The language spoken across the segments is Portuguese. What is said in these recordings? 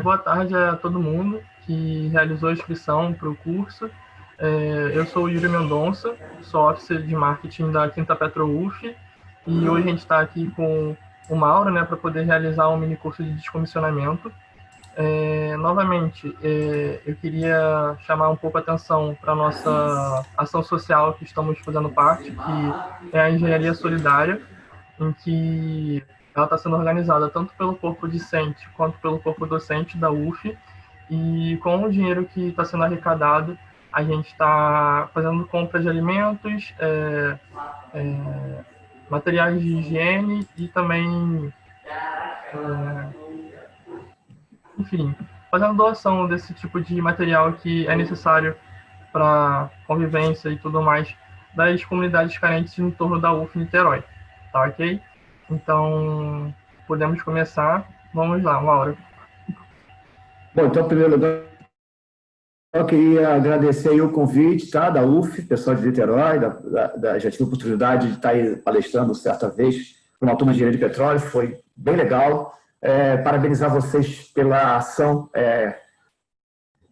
Boa tarde a todo mundo que realizou a inscrição para o curso. Eu sou o Yuri Mendonça, sou officer de marketing da Quinta Petro UF, e hoje a gente está aqui com o Mauro, né, para poder realizar um mini curso de descomissionamento. Novamente, eu queria chamar um pouco a atenção para a nossa ação social que estamos fazendo parte, que é a Engenharia Solidária, em que ela está sendo organizada tanto pelo corpo discente quanto pelo corpo docente da UF, e com o dinheiro que está sendo arrecadado, a gente está fazendo compra de alimentos, materiais de higiene e também, enfim, fazendo doação desse tipo de material que é necessário para convivência e tudo mais das comunidades carentes em torno da UF Niterói, tá ok? Então, podemos começar. Vamos lá, Laura. Bom, então, em primeiro lugar, eu queria agradecer aí o convite, tá, da UF, pessoal de Niterói, já tive a oportunidade de estar aí palestrando certa vez para uma turma de engenharia de petróleo, foi bem legal. Parabenizar vocês pela ação.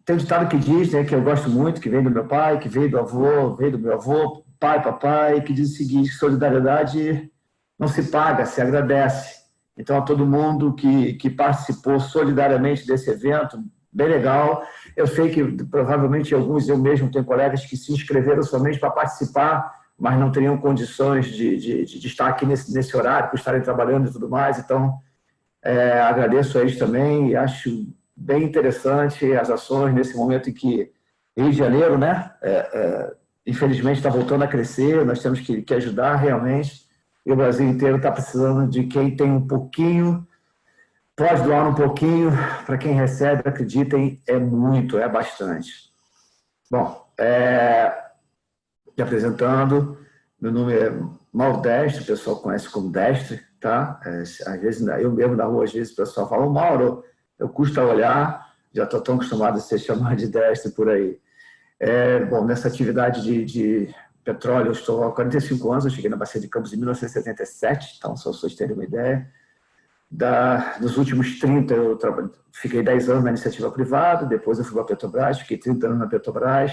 Tem um ditado que diz, né, que eu gosto muito, que vem do meu pai, que veio do avô, veio do meu avô, pai, papai, que diz o seguinte: solidariedade não se paga, se agradece. Então, a todo mundo que participou solidariamente desse evento, bem legal. Eu sei que provavelmente alguns, eu mesmo tenho colegas que se inscreveram somente para participar, mas não teriam condições de estar aqui nesse horário, por estarem trabalhando e tudo mais. Então, agradeço a eles também e acho bem interessante as ações nesse momento em que Rio de Janeiro, né, infelizmente está voltando a crescer, nós temos que ajudar realmente, e o Brasil inteiro está precisando de quem tem um pouquinho, pode doar um pouquinho, para quem recebe, acreditem, é muito, é bastante. Bom, me apresentando, meu nome é Mauro Destre, o pessoal conhece como Destre, tá? Às vezes, eu mesmo na rua, às vezes o pessoal fala: "Ô, Mauro, eu custa olhar", já estou tão acostumado a ser chamado de Destre por aí. Bom, nessa atividade de petróleo, eu estou há 45 anos, eu cheguei na Bacia de Campos em 1977, então só vocês terem uma ideia. Dos últimos 30, eu fiquei 10 anos na iniciativa privada, depois eu fui para a Petrobras, fiquei 30 anos na Petrobras.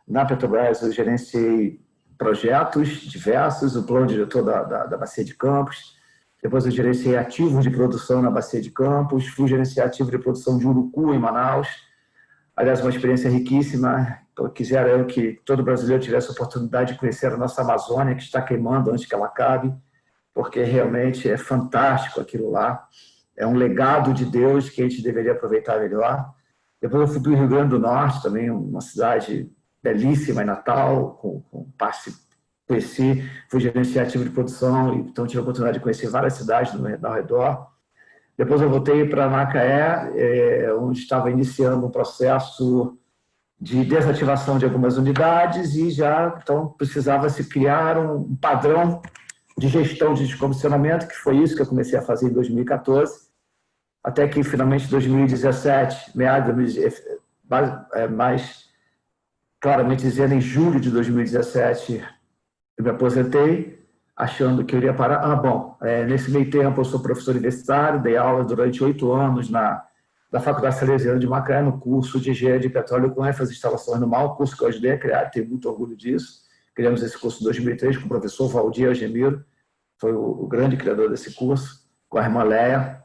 Na Petrobras eu gerenciei projetos diversos, o plano diretor da Bacia de Campos, depois eu gerenciei ativos de produção na Bacia de Campos, fui gerenciar ativo de produção de Urucu, em Manaus. Aliás, uma experiência riquíssima. Eu quisera eu que todo brasileiro tivesse a oportunidade de conhecer a nossa Amazônia, que está queimando antes que ela acabe, porque realmente é fantástico aquilo lá. É um legado de Deus que a gente deveria aproveitar melhor. Depois eu fui para o Rio Grande do Norte, também uma cidade belíssima em Natal, fui gerenciar ativo de produção, então tive a oportunidade de conhecer várias cidades ao redor. Depois eu voltei para Macaé, onde estava iniciando um processo de desativação de algumas unidades e já então precisava se criar um padrão de gestão de descomissionamento, que foi isso que eu comecei a fazer em 2014, até que finalmente em 2017, mais claramente dizendo, em julho de 2017, eu me aposentei, achando que eu iria parar. Nesse meio tempo eu sou professor universitário, dei aula durante 8 anos na Faculdade Salesiana de Macaé, no curso de Engenharia de Petróleo com ênfase em instalações no mar, curso que eu ajudei a criar, tenho muito orgulho disso. Criamos esse curso em 2003 com o professor Valdir Algemiro, foi o grande criador desse curso, com a irmã Leia.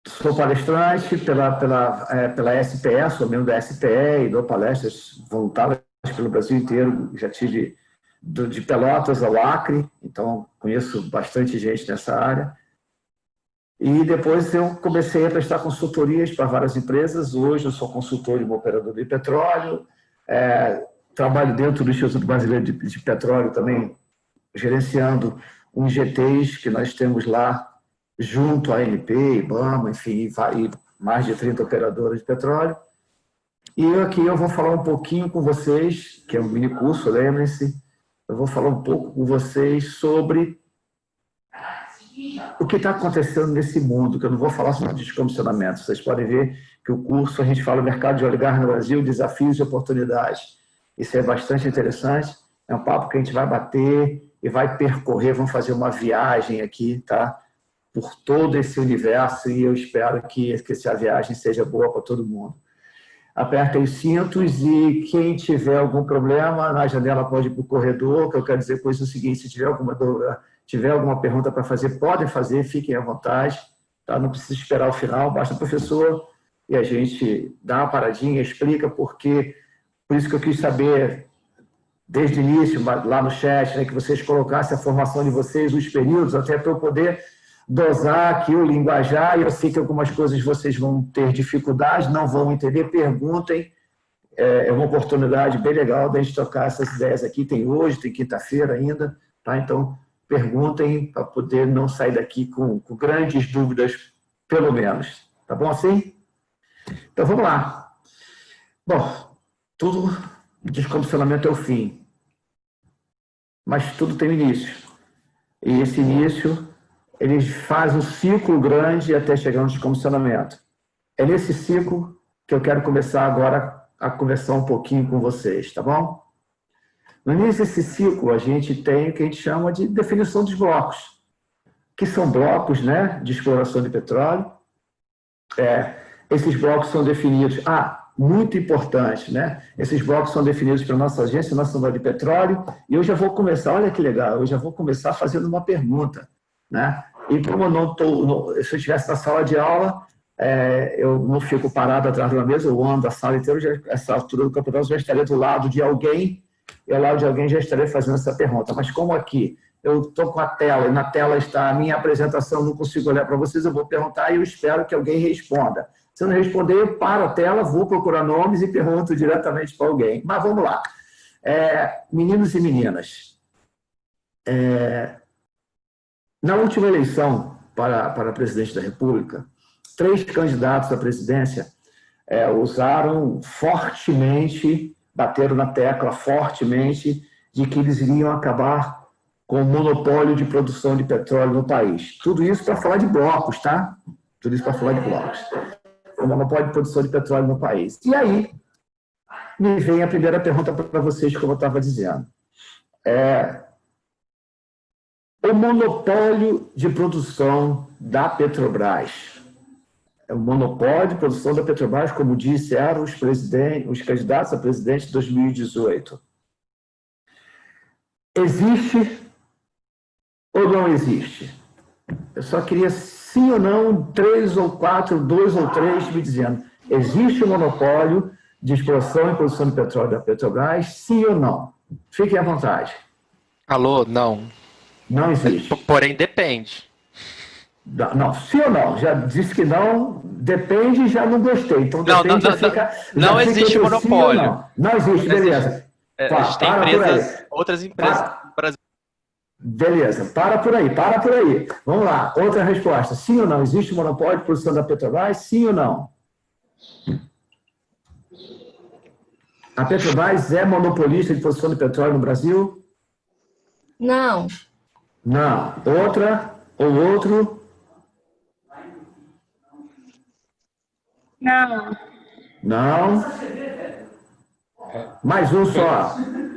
Sou palestrante pela SPE, sou membro da SPE e dou palestras voluntárias pelo Brasil inteiro. Já tive de Pelotas ao Acre, então conheço bastante gente nessa área. E depois eu comecei a prestar consultorias para várias empresas. Hoje eu sou consultor e operador de petróleo, trabalho dentro do Instituto Brasileiro de Petróleo também, gerenciando uns GTs que nós temos lá, junto à ANP, IBAMA, enfim, mais de 30 operadoras de petróleo. E aqui eu vou falar um pouquinho com vocês, que é um mini curso, lembrem-se, eu vou falar um pouco com vocês sobre o que está acontecendo nesse mundo, que eu não vou falar só de descomissionamento. Vocês podem ver que o curso, a gente fala mercado de óleo e gás no Brasil, desafios e oportunidades. Isso é bastante interessante, é um papo que a gente vai bater e vai percorrer, vamos fazer uma viagem aqui, tá? por todo esse universo e eu espero que essa viagem seja boa para todo mundo. Apertem os cintos e quem tiver algum problema, na janela pode ir para o corredor, que eu quero dizer com isso o seguinte, se tiver alguma dúvida, tiver alguma pergunta para fazer, podem fazer, fiquem à vontade, tá? Não precisa esperar o final, basta o professor e a gente dá uma paradinha, explica porque, por isso que eu quis saber desde o início, lá no chat, né, que vocês colocassem a formação de vocês, os períodos, até para eu poder dosar aqui o linguajar, e eu sei que algumas coisas vocês vão ter dificuldade, não vão entender, perguntem, é uma oportunidade bem legal da gente tocar essas ideias aqui, tem hoje, tem quinta-feira ainda, tá? Então, perguntem para poder não sair daqui com grandes dúvidas, pelo menos, tá bom assim? Então, vamos lá. Bom, tudo, descomissionamento é o fim, mas tudo tem um início, e esse início ele faz um ciclo grande até chegar no descomissionamento. É nesse ciclo que eu quero começar agora a conversar um pouquinho com vocês, tá bom? No início desse ciclo, a gente tem o que a gente chama de definição dos blocos, que são blocos, né, de exploração de petróleo. Esses blocos são definidos... muito importante, né? Esses blocos são definidos pela nossa Agência Nacional de Petróleo, e eu já vou começar, olha que legal, eu já vou começar fazendo uma pergunta, né? E como eu não estou, se eu estivesse na sala de aula, eu não fico parado atrás de uma mesa, eu ando a sala inteira, essa altura do campeonato, já estaria do lado de alguém, e ao lado de alguém já estaria fazendo essa pergunta. Mas como aqui eu estou com a tela, e na tela está a minha apresentação, não consigo olhar para vocês, eu vou perguntar e eu espero que alguém responda. Se eu não responder, eu paro a tela, vou procurar nomes e pergunto diretamente para alguém. Mas vamos lá. Meninos e meninas, na última eleição para presidente da República, 3 candidatos à presidência usaram fortemente, bateram na tecla fortemente, de que eles iriam acabar com o monopólio de produção de petróleo no país. Tudo isso para falar de blocos, tá? Tudo isso para falar de blocos. O monopólio de produção de petróleo no país. E aí, me vem a primeira pergunta para vocês, como eu estava dizendo. O monopólio de produção da Petrobras. O monopólio de produção da Petrobras, como disse, eram os candidatos a presidente de 2018. Existe ou não existe? Eu só queria, sim ou não, 3 ou 4, 2 ou 3, me dizendo, existe o monopólio de exploração e produção de petróleo da Petrobras, sim ou não? Fiquem à vontade. Alô, não. Não existe. Porém, depende. Não, sim ou não? Já disse que não, depende e já não gostei. Então, depende, não existe monopólio. Não existe, beleza. Tem empresas, outras empresas no Brasil. Beleza, para por aí. Vamos lá, outra resposta. Sim ou não? Existe monopólio de produção da Petrobras? Sim ou não? A Petrobras é monopolista de produção de petróleo no Brasil? Não. Não. Outra ou outro? Não. Não. Mais um só.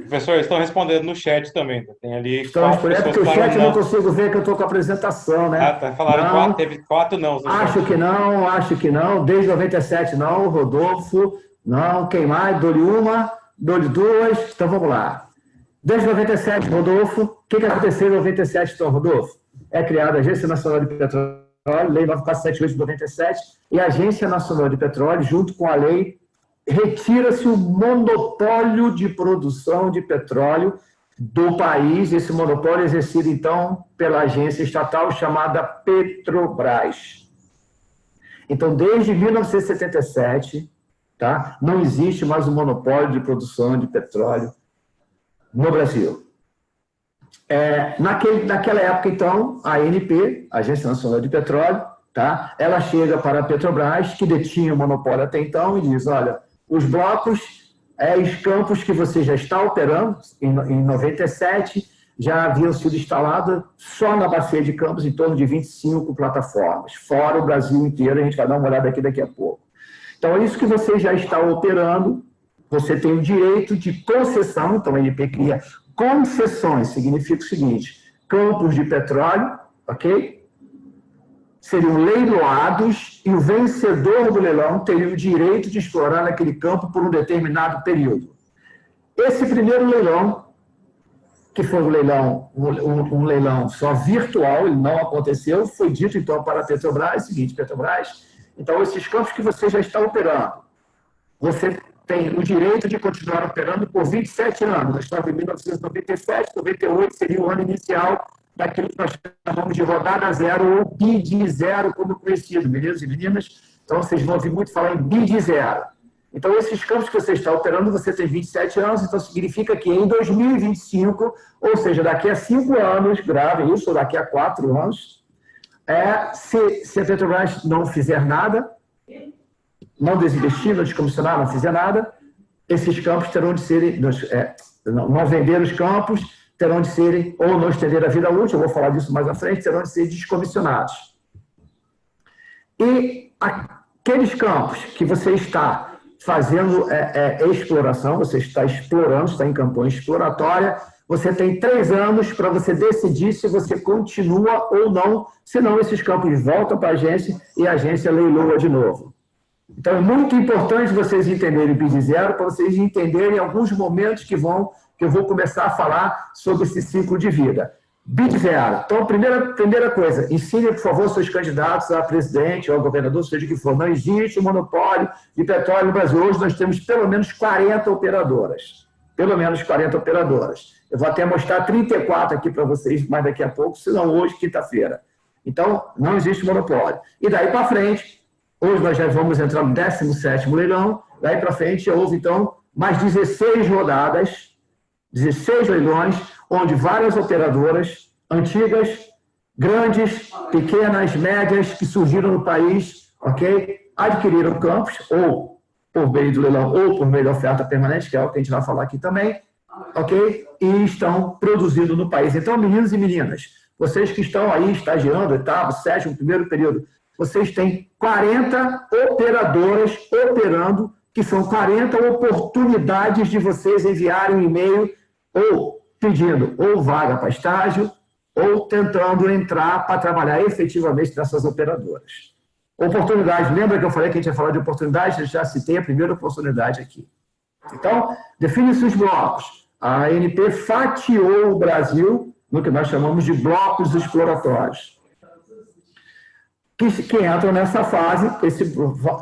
Professor, estão respondendo no chat também. Tem ali estão respondendo, porque o chat eu não consigo ver que eu estou com a apresentação, né? Falaram 4, teve 4 não. Acho que não. Desde 97 não. Rodolfo, não. Quem mais? Dou-lhe uma, dou-lhe 2. Então vamos lá. Desde 97, Rodolfo. O que aconteceu em 97, então, Rodolfo? É criada a Agência Nacional de Petróleo, Lei 9478 de 97, e a Agência Nacional de Petróleo, junto com a lei, retira-se o monopólio de produção de petróleo do país. Esse monopólio é exercido, então, pela agência estatal chamada Petrobras. Então, desde 1977, tá, não existe mais um monopólio de produção de petróleo no Brasil. Naquela época, então, a ANP, a Agência Nacional de Petróleo, tá, ela chega para a Petrobras, que detinha o monopólio até então, e diz, olha, os blocos, os campos que você já está operando, em 97, já haviam sido instalados só na bacia de Campos, em torno de 25 plataformas, fora o Brasil inteiro, a gente vai dar uma olhada aqui daqui a pouco. Então, é isso que você já está operando, você tem o direito de concessão, então a ANP cria concessões, significa o seguinte, campos de petróleo, ok? seriam leiloados e o vencedor do leilão teria o direito de explorar naquele campo por um determinado período. Esse primeiro leilão, que foi um leilão só virtual, ele não aconteceu, foi dito então para a Petrobras, seguinte, Petrobras, então esses campos que você já está operando, você tem o direito de continuar operando por 27 anos. Nós estamos em 1997, 98 seria o ano inicial daquilo que nós chamamos de rodada zero ou BID zero, como conhecido, meninos e meninas. Então, vocês vão ouvir muito falar em BID zero. Então, esses campos que você está operando, você tem 27 anos, então significa que em 2025, ou seja, daqui a 5 anos, grave isso, ou daqui a 4 anos, se a Petrobras não fizer nada, não desinvestir, não descomissionar, não fizer nada, esses campos terão de serem, não vender os campos, terão de serem, ou não estender a vida útil, eu vou falar disso mais à frente, terão de ser descomissionados. E aqueles campos que você está fazendo exploração, você está explorando, está em campanha exploratória, você tem 3 anos para você decidir se você continua ou não, senão esses campos voltam para a agência e a agência leiloa de novo. Então, é muito importante vocês entenderem o BID zero, para vocês entenderem alguns momentos que eu vou começar a falar sobre esse ciclo de vida. BID zero. Então, primeira coisa, ensine, por favor, seus candidatos a presidente ou a governador, seja o que for. Não existe monopólio de petróleo no Brasil. Hoje nós temos pelo menos 40 operadoras. Pelo menos 40 operadoras. Eu vou até mostrar 34 aqui para vocês mais daqui a pouco, senão hoje, quinta-feira. Então, não existe monopólio. E daí para frente, hoje nós já vamos entrar no 17º leilão, daí para frente houve, então, mais 16 rodadas, 16 leilões, onde várias operadoras antigas, grandes, pequenas, médias, que surgiram no país, ok? Adquiriram campos, ou por meio do leilão, ou por meio da oferta permanente, que é o que a gente vai falar aqui também, ok? E estão produzindo no país. Então, meninos e meninas, vocês que estão aí estagiando, oitavo, sétimo, primeiro período, vocês têm 40 operadoras operando, que são 40 oportunidades de vocês enviarem um e-mail ou pedindo ou vaga para estágio ou tentando entrar para trabalhar efetivamente nessas operadoras. Oportunidade, lembra que eu falei que a gente ia falar de oportunidade? Eu já citei a primeira oportunidade aqui. Então, define-se os blocos. A ANP fatiou o Brasil no que nós chamamos de blocos exploratórios. Que entram nessa fase,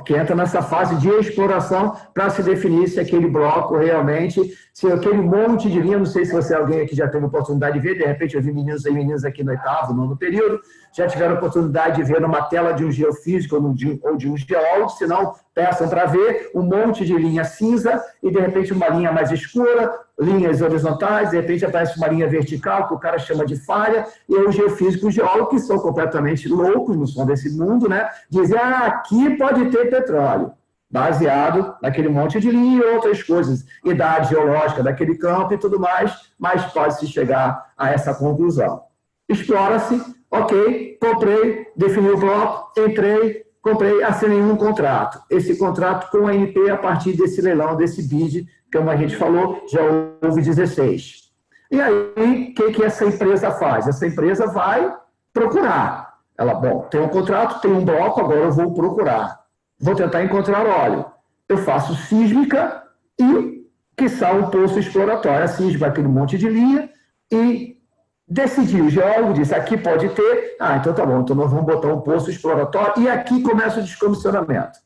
que entra nessa fase de exploração para se definir se aquele bloco realmente, se aquele monte de linha, não sei se você alguém aqui já teve oportunidade de ver, de repente eu vi meninos e meninas aqui no oitavo, nono período, já tiveram oportunidade de ver numa tela de um geofísico ou de um geólogo, se não, peçam para ver um monte de linha cinza e de repente uma linha mais escura, linhas horizontais, de repente aparece uma linha vertical, que o cara chama de falha, e aí o geofísico e o geólogo, que são completamente loucos, não são desse mundo, né? Dizem, aqui pode ter petróleo, baseado naquele monte de linha e outras coisas, idade geológica daquele campo e tudo mais, mas pode-se chegar a essa conclusão. Explora-se, ok, comprei, defini o bloco, entrei, comprei, assinei um contrato. Esse contrato com a ANP a partir desse leilão, desse BID, como a gente falou, já houve 16. E aí, o que essa empresa faz? Essa empresa vai procurar. Ela, bom, tem um contrato, tem um bloco, agora eu vou procurar. Vou tentar encontrar óleo. Eu faço sísmica e, quiçá, um poço exploratório. A sísmica, aquele monte de linha, e decidi, o geólogo disse, aqui pode ter, então tá bom, então nós vamos botar um poço exploratório, e aqui começa o descomissionamento.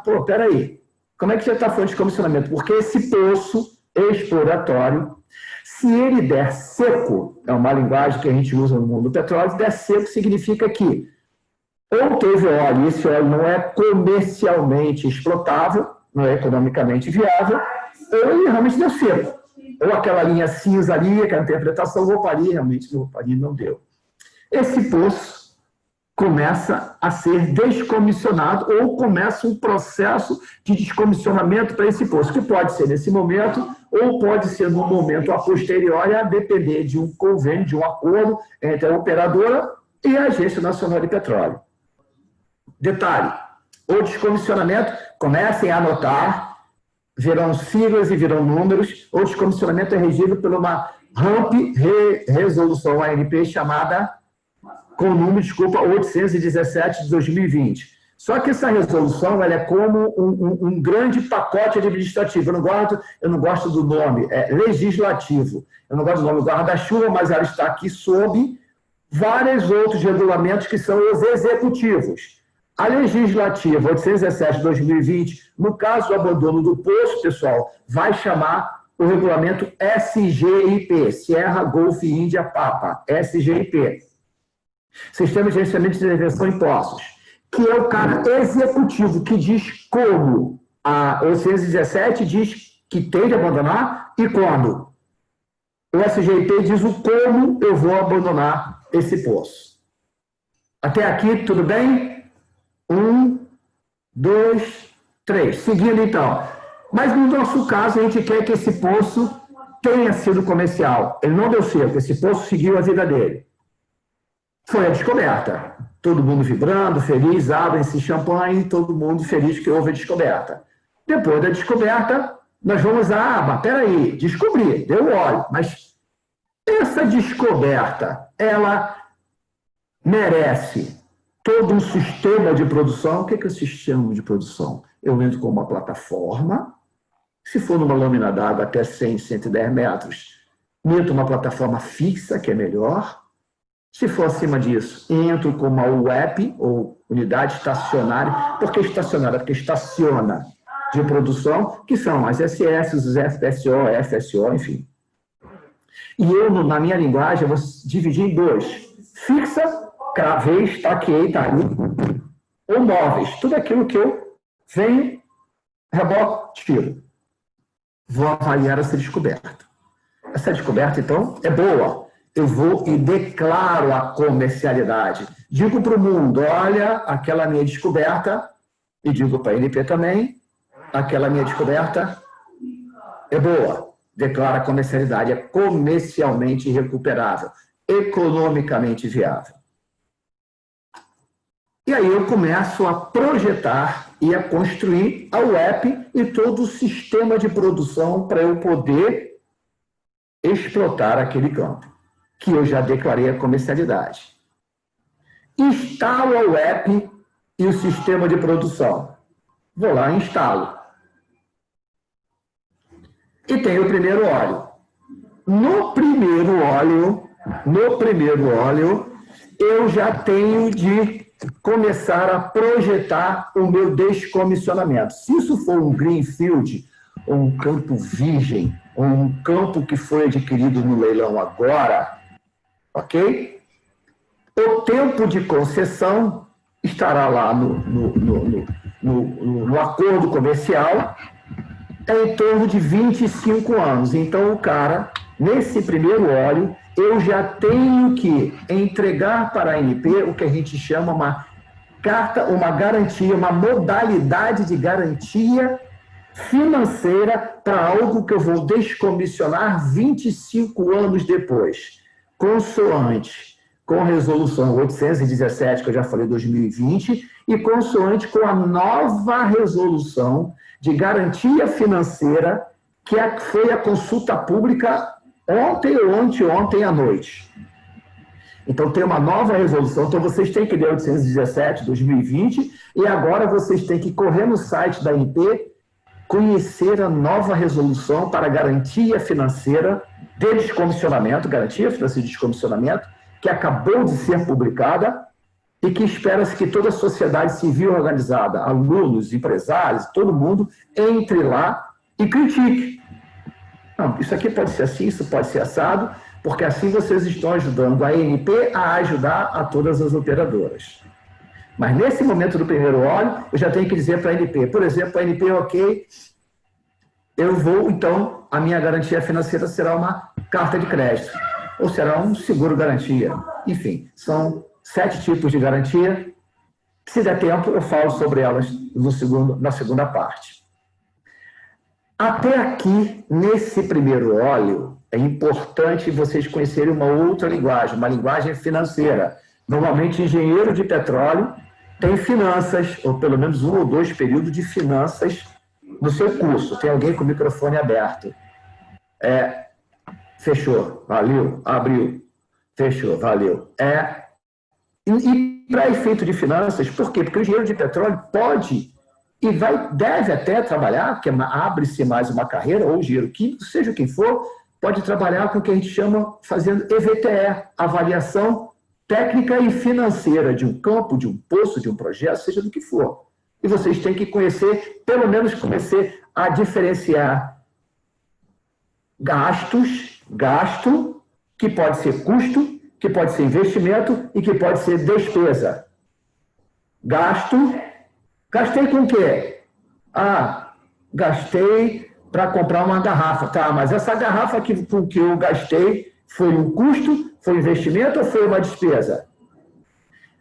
Pô, peraí, como é que já está falando de descomissionamento? Porque esse poço exploratório, se ele der seco, é uma linguagem que a gente usa no mundo do petróleo, der seco significa que ou teve óleo, e esse óleo não é comercialmente explotável, não é economicamente viável, ou ele realmente deu seco. Ou aquela linha cinza ali, aquela interpretação, realmente não deu. Esse poço começa a ser descomissionado ou começa um processo de descomissionamento para esse poço, que pode ser nesse momento ou pode ser no momento a posteriori, a depender de um convênio, de um acordo entre a operadora e a Agência Nacional de Petróleo. Detalhe, o descomissionamento, comecem a anotar, virão siglas e virão números, o descomissionamento é regido por uma RAMP, resolução ANP, chamada com o número, desculpa, 817 de 2020. Só que essa resolução ela é como um grande pacote administrativo. Eu não gosto do nome, é legislativo. Eu não gosto do nome guarda-chuva, mas ela está aqui sob vários outros regulamentos que são os executivos. A legislativa 817 de 2020, no caso do abandono do poço, pessoal, vai chamar o regulamento SGIP, Sierra Golf Índia Papa, SGIP. Sistema de Gerenciamento de Intervenção em Poços, que é o cara executivo que diz como. A 817 diz que tem de abandonar e quando. O SGIP diz o como eu vou abandonar esse poço. Até aqui, tudo bem? 1, 2, 3. Seguindo, então. Mas, no nosso caso, a gente quer que esse poço tenha sido comercial. Ele não deu certo, esse poço seguiu a vida dele. Foi a descoberta. Todo mundo vibrando, feliz, abrem-se champanhe, todo mundo feliz que houve a descoberta. Depois da descoberta, nós vamos mas peraí, descobri, deu óleo, mas essa descoberta, ela merece todo um sistema de produção. O que é o sistema de produção? Eu entro com uma plataforma, se for numa lâmina d'água até 100, 110 metros, meto uma plataforma fixa, que é melhor. Se for acima disso, entro com uma UEP, ou unidade estacionária. Por que estacionária? Porque estaciona de produção, que são as SS, os FPSO, FSO, enfim. E eu, na minha linguagem, vou dividir em dois. Fixa, cravei, estaquei, tá ali. Ou móveis. Tudo aquilo que eu venho, reboco, tiro. Vou avaliar essa descoberta. Essa descoberta, então, é boa. Eu vou e declaro a comercialidade. Digo para o mundo, olha, aquela minha descoberta, e digo para a ANP também, aquela minha descoberta é boa. Declara a comercialidade, é comercialmente recuperável, economicamente viável. E aí eu começo a projetar e a construir a UEP e todo o sistema de produção para eu poder explotar aquele campo, que eu já declarei a comercialidade. Instalo a UEP e o sistema de produção. Vou lá e instalo. E tenho o primeiro óleo. No primeiro óleo, eu já tenho de começar a projetar o meu descomissionamento. Se isso for um greenfield, ou um campo virgem, ou um campo que foi adquirido no leilão agora, ok? O tempo de concessão estará lá no acordo comercial, é em torno de 25 anos. Então, o cara, nesse primeiro óleo, eu já tenho que entregar para a ANP o que a gente chama uma carta, uma garantia, uma modalidade de garantia financeira para algo que eu vou descomissionar 25 anos depois, consoante com a resolução 817, que eu já falei, 2020, e consoante com a nova resolução de garantia financeira, que foi a consulta pública ontem ou anteontem à noite. Então, tem uma nova resolução. Então, vocês têm que ler 817, 2020, e agora vocês têm que correr no site da ANP, conhecer a nova resolução para garantia financeira de descomissionamento, garantia financeira de descomissionamento, que acabou de ser publicada e que espera-se que toda a sociedade civil organizada, alunos, empresários, todo mundo, entre lá e critique. Não, isso aqui pode ser assim, isso pode ser assado, porque assim vocês estão ajudando a ANP a ajudar a todas as operadoras. Mas nesse momento do primeiro óleo, eu já tenho que dizer para a ANP, por exemplo, a ANP, ok, eu vou, então, a minha garantia financeira será uma carta de crédito, ou será um seguro-garantia. Enfim, são 7 tipos de garantia. Se der tempo, eu falo sobre elas na segunda parte. Até aqui, nesse primeiro óleo, é importante vocês conhecerem uma outra linguagem, uma linguagem financeira. Normalmente, engenheiro de petróleo tem finanças, ou pelo menos 1 ou 2 períodos de finanças no seu curso. Tem alguém com o microfone aberto. Fechou, valeu, abriu, fechou, valeu. E para efeito de finanças, por quê? Porque o engenheiro de petróleo pode e deve até trabalhar, que abre-se mais uma carreira, ou engenheiro químico, seja quem for, pode trabalhar com o que a gente chama, fazendo EVTE, avaliação técnica e financeira de um campo, de um poço, de um projeto, seja do que for. E vocês têm que conhecer, pelo menos conhecer a diferenciar gasto, que pode ser custo, que pode ser investimento e que pode ser despesa. Gastei com o quê? Gastei para comprar uma garrafa. Tá, mas essa garrafa com que eu gastei foi um custo, foi um investimento ou foi uma despesa?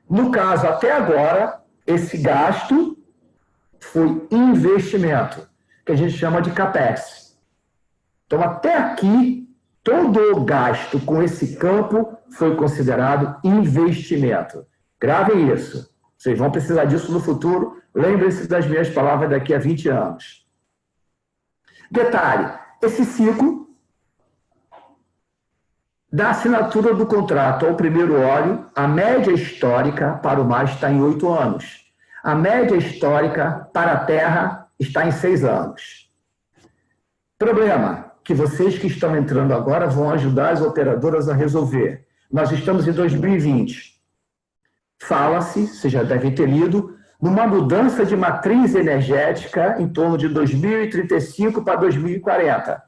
No caso, até agora, esse gasto foi investimento, que a gente chama de CAPEX. Então, até aqui, todo o gasto com esse campo foi considerado investimento. Gravem isso. Vocês vão precisar disso no futuro. Lembrem-se das minhas palavras daqui a 20 anos. Detalhe, esse ciclo da assinatura do contrato ao primeiro óleo, a média histórica para o mar está em 8 anos. A média histórica para a terra está em 6 anos. Problema que vocês que estão entrando agora vão ajudar as operadoras a resolver. Nós estamos em 2020. Fala-se, vocês já devem ter lido, numa mudança de matriz energética em torno de 2035 para 2040. O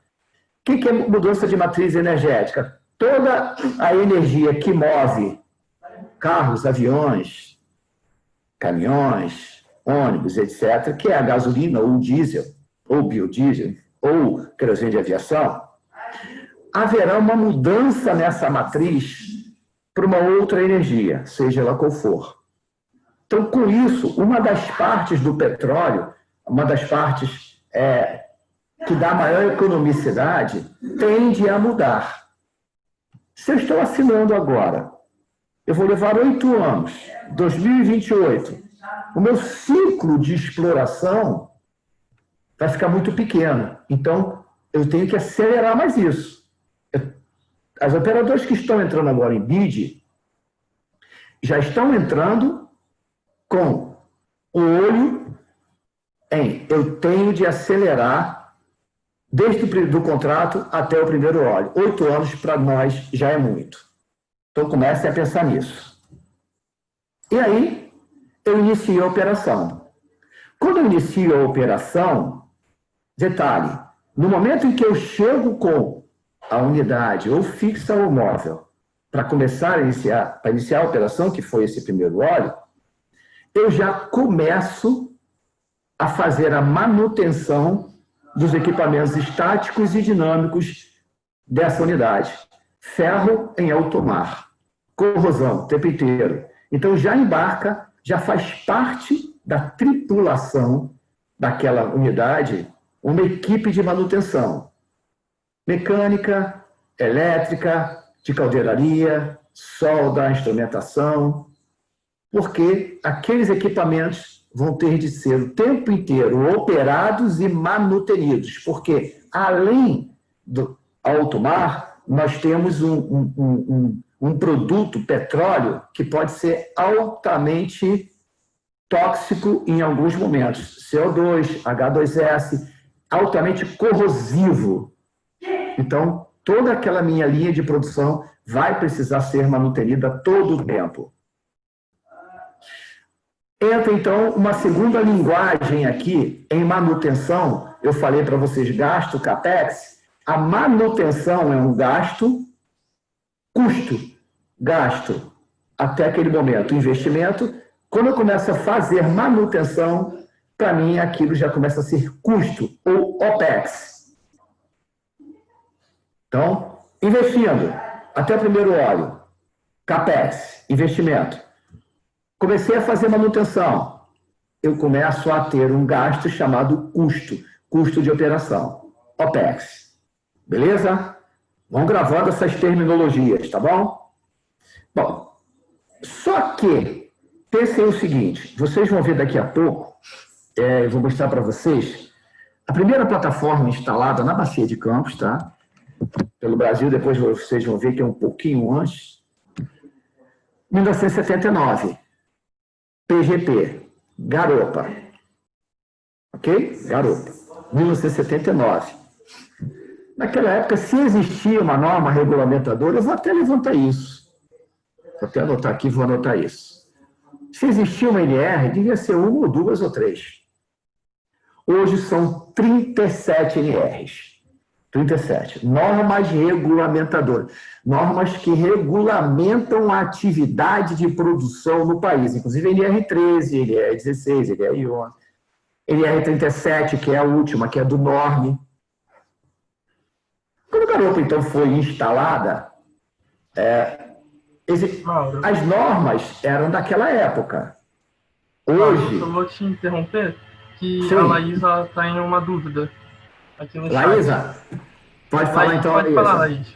que é mudança de matriz energética? Toda a energia que move carros, aviões, caminhões, ônibus, etc., que é a gasolina, ou diesel, ou biodiesel, ou querosene de aviação, haverá uma mudança nessa matriz para uma outra energia, seja ela qual for. Então, com isso, uma das partes do petróleo, uma das partes que dá maior economicidade, tende a mudar. Se eu estou assinando agora, eu vou levar 8 anos, 2028, o meu ciclo de exploração vai ficar muito pequeno. Então, eu tenho que acelerar mais isso. As operadoras que estão entrando agora em BID já estão entrando com o olho em eu tenho de acelerar desde o contrato até o primeiro óleo. 8 anos para nós já é muito. Então, comecem a pensar nisso. E aí, eu inicio a operação. Quando eu inicio a operação, detalhe, no momento em que eu chego com a unidade, ou fixa ou móvel, para começar a iniciar a operação, que foi esse primeiro óleo, eu já começo a fazer a manutenção dos equipamentos estáticos e dinâmicos dessa unidade. Ferro em alto mar, corrosão o tempo inteiro. Então já embarca, já faz parte da tripulação daquela unidade uma equipe de manutenção. Mecânica, elétrica, de caldeiraria, solda, instrumentação, porque aqueles equipamentos vão ter de ser o tempo inteiro operados e manutenidos, porque além do alto mar, nós temos um produto, petróleo, que pode ser altamente tóxico em alguns momentos, CO2, H2S, altamente corrosivo. Então, toda aquela minha linha de produção vai precisar ser manutenida todo o tempo. Entra, então, uma segunda linguagem aqui em manutenção. Eu falei para vocês gasto, CAPEX. A manutenção é um gasto, custo, gasto até aquele momento, investimento. Quando eu começo a fazer manutenção, para mim aquilo já começa a ser custo, ou OPEX. Então, investindo até o primeiro óleo, CAPEX, investimento. Comecei a fazer manutenção, eu começo a ter um gasto chamado custo de operação, OPEX. Beleza? Vamos gravando essas terminologias, tá bom? Bom, só que, pensem o seguinte, vocês vão ver daqui a pouco, eu vou mostrar para vocês, a primeira plataforma instalada na Bacia de Campos, tá? Pelo Brasil, depois vocês vão ver que é um pouquinho antes. 1979. PGP. Garopa. Ok? Garopa. 1979. Naquela época, se existia uma norma regulamentadora, eu vou até levantar isso. Vou até anotar aqui, vou anotar isso. Se existia uma NR, devia ser uma ou duas ou três. Hoje são 37 NRs. 37. Normas regulamentadoras. Normas que regulamentam a atividade de produção no país. Inclusive NR13, NR16, NR11. NR37, que é a última, que é do NORME. Quando a Garopa, então, foi instalada, as normas eram daquela época. Hoje... Eu vou te interromper, que Sim. a Laísa está em uma dúvida aqui no chat. Laísa, pode falar então, Pode Laísa. falar, Laís.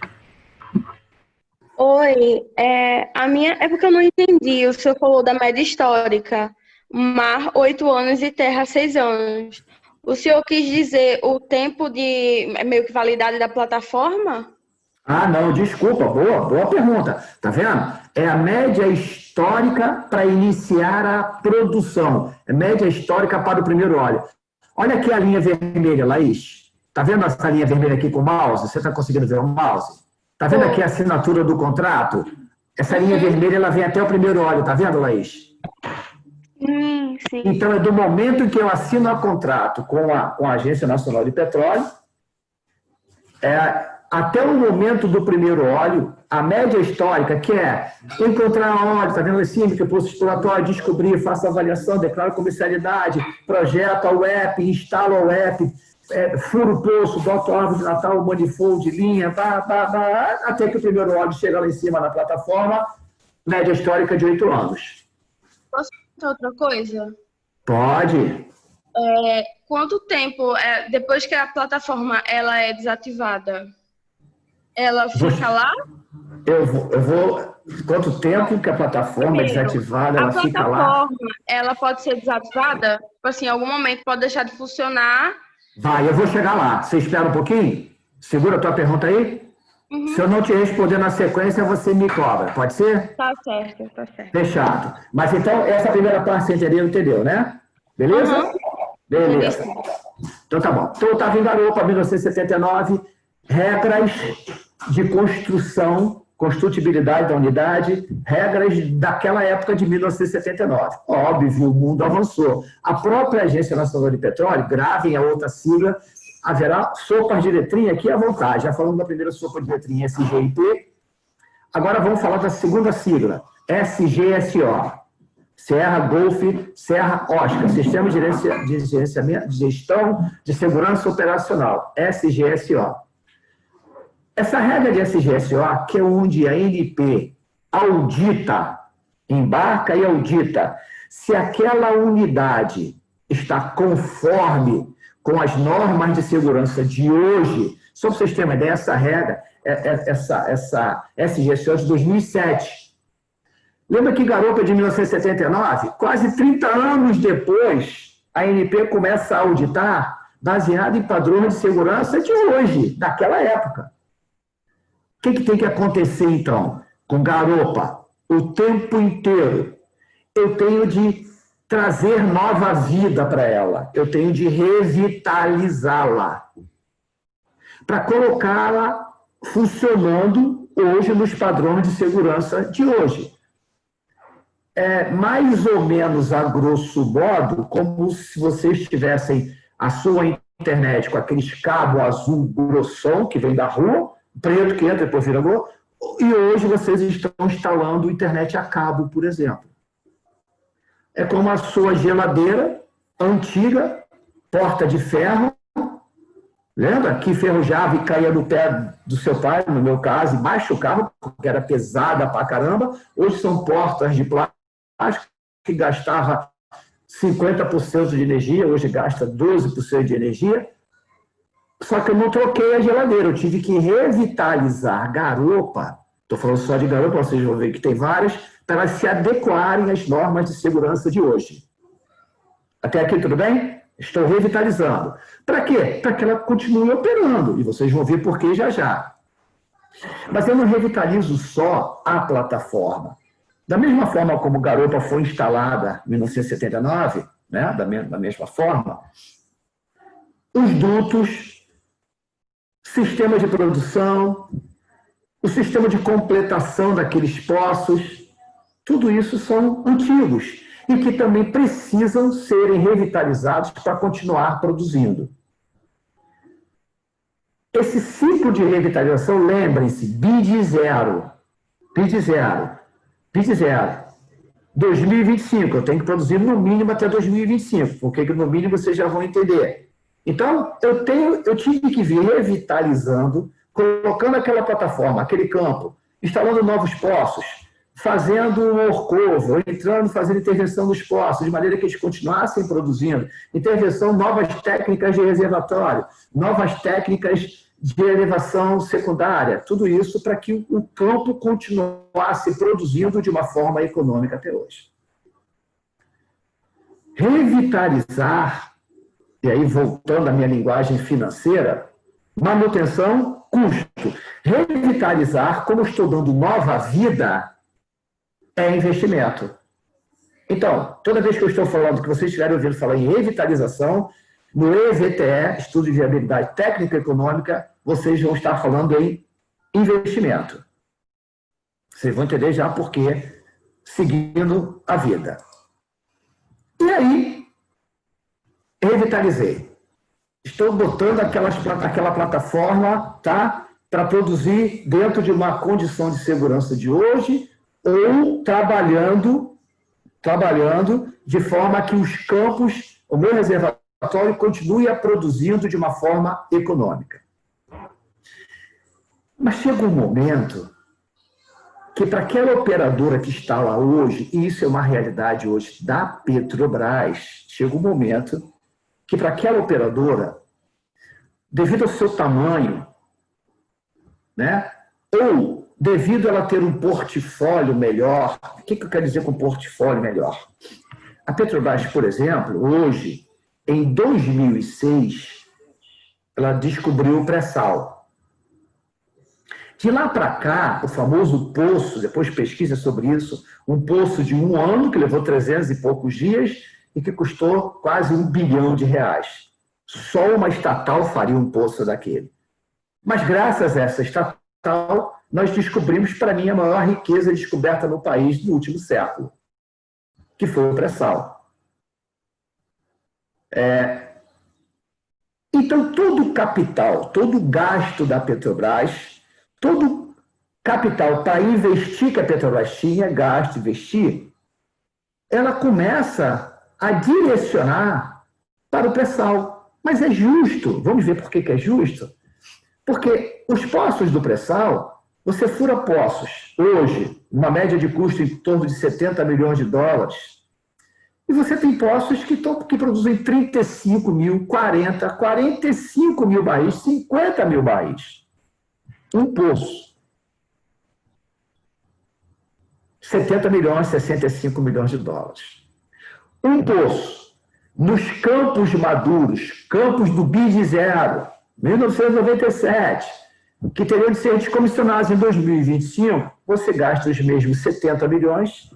Oi, é porque eu não entendi. O senhor falou da média histórica, mar 8 anos e terra 6 anos. O senhor quis dizer o tempo de meio que validade da plataforma? Ah, não, desculpa, boa pergunta. Tá vendo? É a média histórica para iniciar a produção. É média histórica para o primeiro óleo. Olha aqui a linha vermelha, Laís. Tá vendo essa linha vermelha aqui com o mouse? Você está conseguindo ver o mouse? Tá vendo aqui a assinatura do contrato? Essa linha vermelha, ela vem até o primeiro óleo, tá vendo, Laís? Sim. Então, é do momento em que eu assino o contrato com a Agência Nacional de Petróleo, até o momento do primeiro óleo, a média histórica, que é encontrar óleo, está vendo assim, que posto exploratório, descobrir, faça avaliação, declara comercialidade, projeta o app, instala o app, fura o poço, bota a árvore de Natal, o manifold, linha, até que o primeiro óleo chega lá em cima na plataforma, média histórica de 8 anos. Posso perguntar outra coisa? Pode. Quanto tempo, depois que a plataforma ela é desativada, ela fica lá? Eu vou... Quanto tempo que a plataforma é desativada, ela fica lá? A plataforma, ela pode ser desativada? Tipo assim, em algum momento pode deixar de funcionar. Vai, eu vou chegar lá. Você espera um pouquinho? Segura a tua pergunta aí. Uhum. Se eu não te responder na sequência, você me cobra. Pode ser? Tá certo. Fechado. Mas então, essa primeira parte você entendeu, né? Beleza? Uhum. Beleza. Então tá bom. Então eu estava em Garopa, 1979, regras de construtibilidade da unidade, regras daquela época de 1979. Óbvio, o mundo avançou. A própria Agência Nacional de Petróleo, gravem a outra sigla, haverá sopas de letrinha aqui à vontade. Já falamos da primeira sopa de letrinha, SGIP. Agora vamos falar da segunda sigla, SGSO. Serra, Golf, Serra, Oscar, Sistema de Gerenciamento, de Gestão de Segurança Operacional, SGSO. Essa regra de SGSO, que é onde a ANP audita, embarca e audita, se aquela unidade está conforme com as normas de segurança de hoje, só para vocês terem uma ideia, essa regra, essa SGSO de 2007. Lembra que Garopa de 1979? Quase 30 anos depois, a ANP começa a auditar baseado em padrões de segurança de hoje, daquela época. O que tem que acontecer, então, com Garopa? O tempo inteiro. Eu tenho de trazer nova vida para ela. Eu tenho de revitalizá-la. Para colocá-la funcionando hoje nos padrões de segurança de hoje. Mais ou menos a grosso modo, como se vocês tivessem a sua internet com aqueles cabos azul grossão que vem da rua, preto que entra e depois vira gol, e hoje vocês estão instalando internet a cabo, por exemplo. É como a sua geladeira antiga, porta de ferro, lembra? Que enferrujava e caía no pé do seu pai, no meu caso, embaixo do carro, porque era pesada pra caramba. Hoje são portas de plástico que gastava 50% de energia, hoje gasta 12% de energia. Só que eu não troquei a geladeira, eu tive que revitalizar Garopa, estou falando só de Garopa, vocês vão ver que tem várias, para elas se adequarem às normas de segurança de hoje. Até aqui tudo bem? Estou revitalizando. Para quê? Para que ela continue operando, e vocês vão ver por que já. Mas eu não revitalizo só a plataforma. Da mesma forma como Garopa foi instalada em 1979, né? da mesma forma, os dutos, sistema de produção, o sistema de completação daqueles poços, tudo isso são antigos e que também precisam serem revitalizados para continuar produzindo. Esse ciclo de revitalização, lembrem-se, BID zero. BID zero. BID zero. 2025, eu tenho que produzir no mínimo até 2025, porque no mínimo vocês já vão entender. Então, eu tive que vir revitalizando, colocando aquela plataforma, aquele campo, instalando novos poços, fazendo um workover, entrando, fazendo intervenção dos poços, de maneira que eles continuassem produzindo. Intervenção, novas técnicas de reservatório, novas técnicas de elevação secundária, tudo isso para que o campo continuasse produzindo de uma forma econômica até hoje. Revitalizar, e aí voltando à minha linguagem financeira, manutenção, custo. Revitalizar, como estou dando nova vida, é investimento. Então, toda vez que eu estou falando, que vocês estiverem ouvindo falar em revitalização, no EVTE, Estudo de Viabilidade Técnica e Econômica, vocês vão estar falando em investimento. Vocês vão entender já por quê, seguindo a vida. E aí, revitalizei. Estou botando aquela plataforma, tá, para produzir dentro de uma condição de segurança de hoje, ou trabalhando de forma que os campos, o meu reservatório continue a produzindo de uma forma econômica. Mas chega um momento que para aquela operadora que está lá hoje, e isso é uma realidade hoje da Petrobras, chega um momento que para aquela operadora, devido ao seu tamanho, né, ou devido a ela ter um portfólio melhor, o que eu quero dizer com portfólio melhor? A Petrobras, por exemplo, hoje, em 2006, ela descobriu o pré-sal. De lá para cá, o famoso poço, depois pesquisa sobre isso, um poço de 1 ano, que levou 300 e poucos dias, e que custou quase R$1 bilhão. Só uma estatal faria um poço daquele. Mas graças a essa estatal, nós descobrimos, para mim, a maior riqueza descoberta no país do último século, que foi o pré-sal. Então, todo o capital, todo o gasto da Petrobras, todo capital para investir que a Petrobras tinha, gasto, investir, ela começa a direcionar para o pré-sal. Mas é justo, vamos ver por que é justo? Porque os poços do pré-sal, você fura poços, hoje, uma média de custo em torno de $70 milhões, e você tem poços que produzem 35 mil, 40, 45 mil barris, 50 mil barris. Um poço. 70 milhões, 65 milhões de dólares. Um poço. Nos campos maduros, campos do BID zero, 1997, que teriam de ser descomissionados em 2025, você gasta os mesmos 70 milhões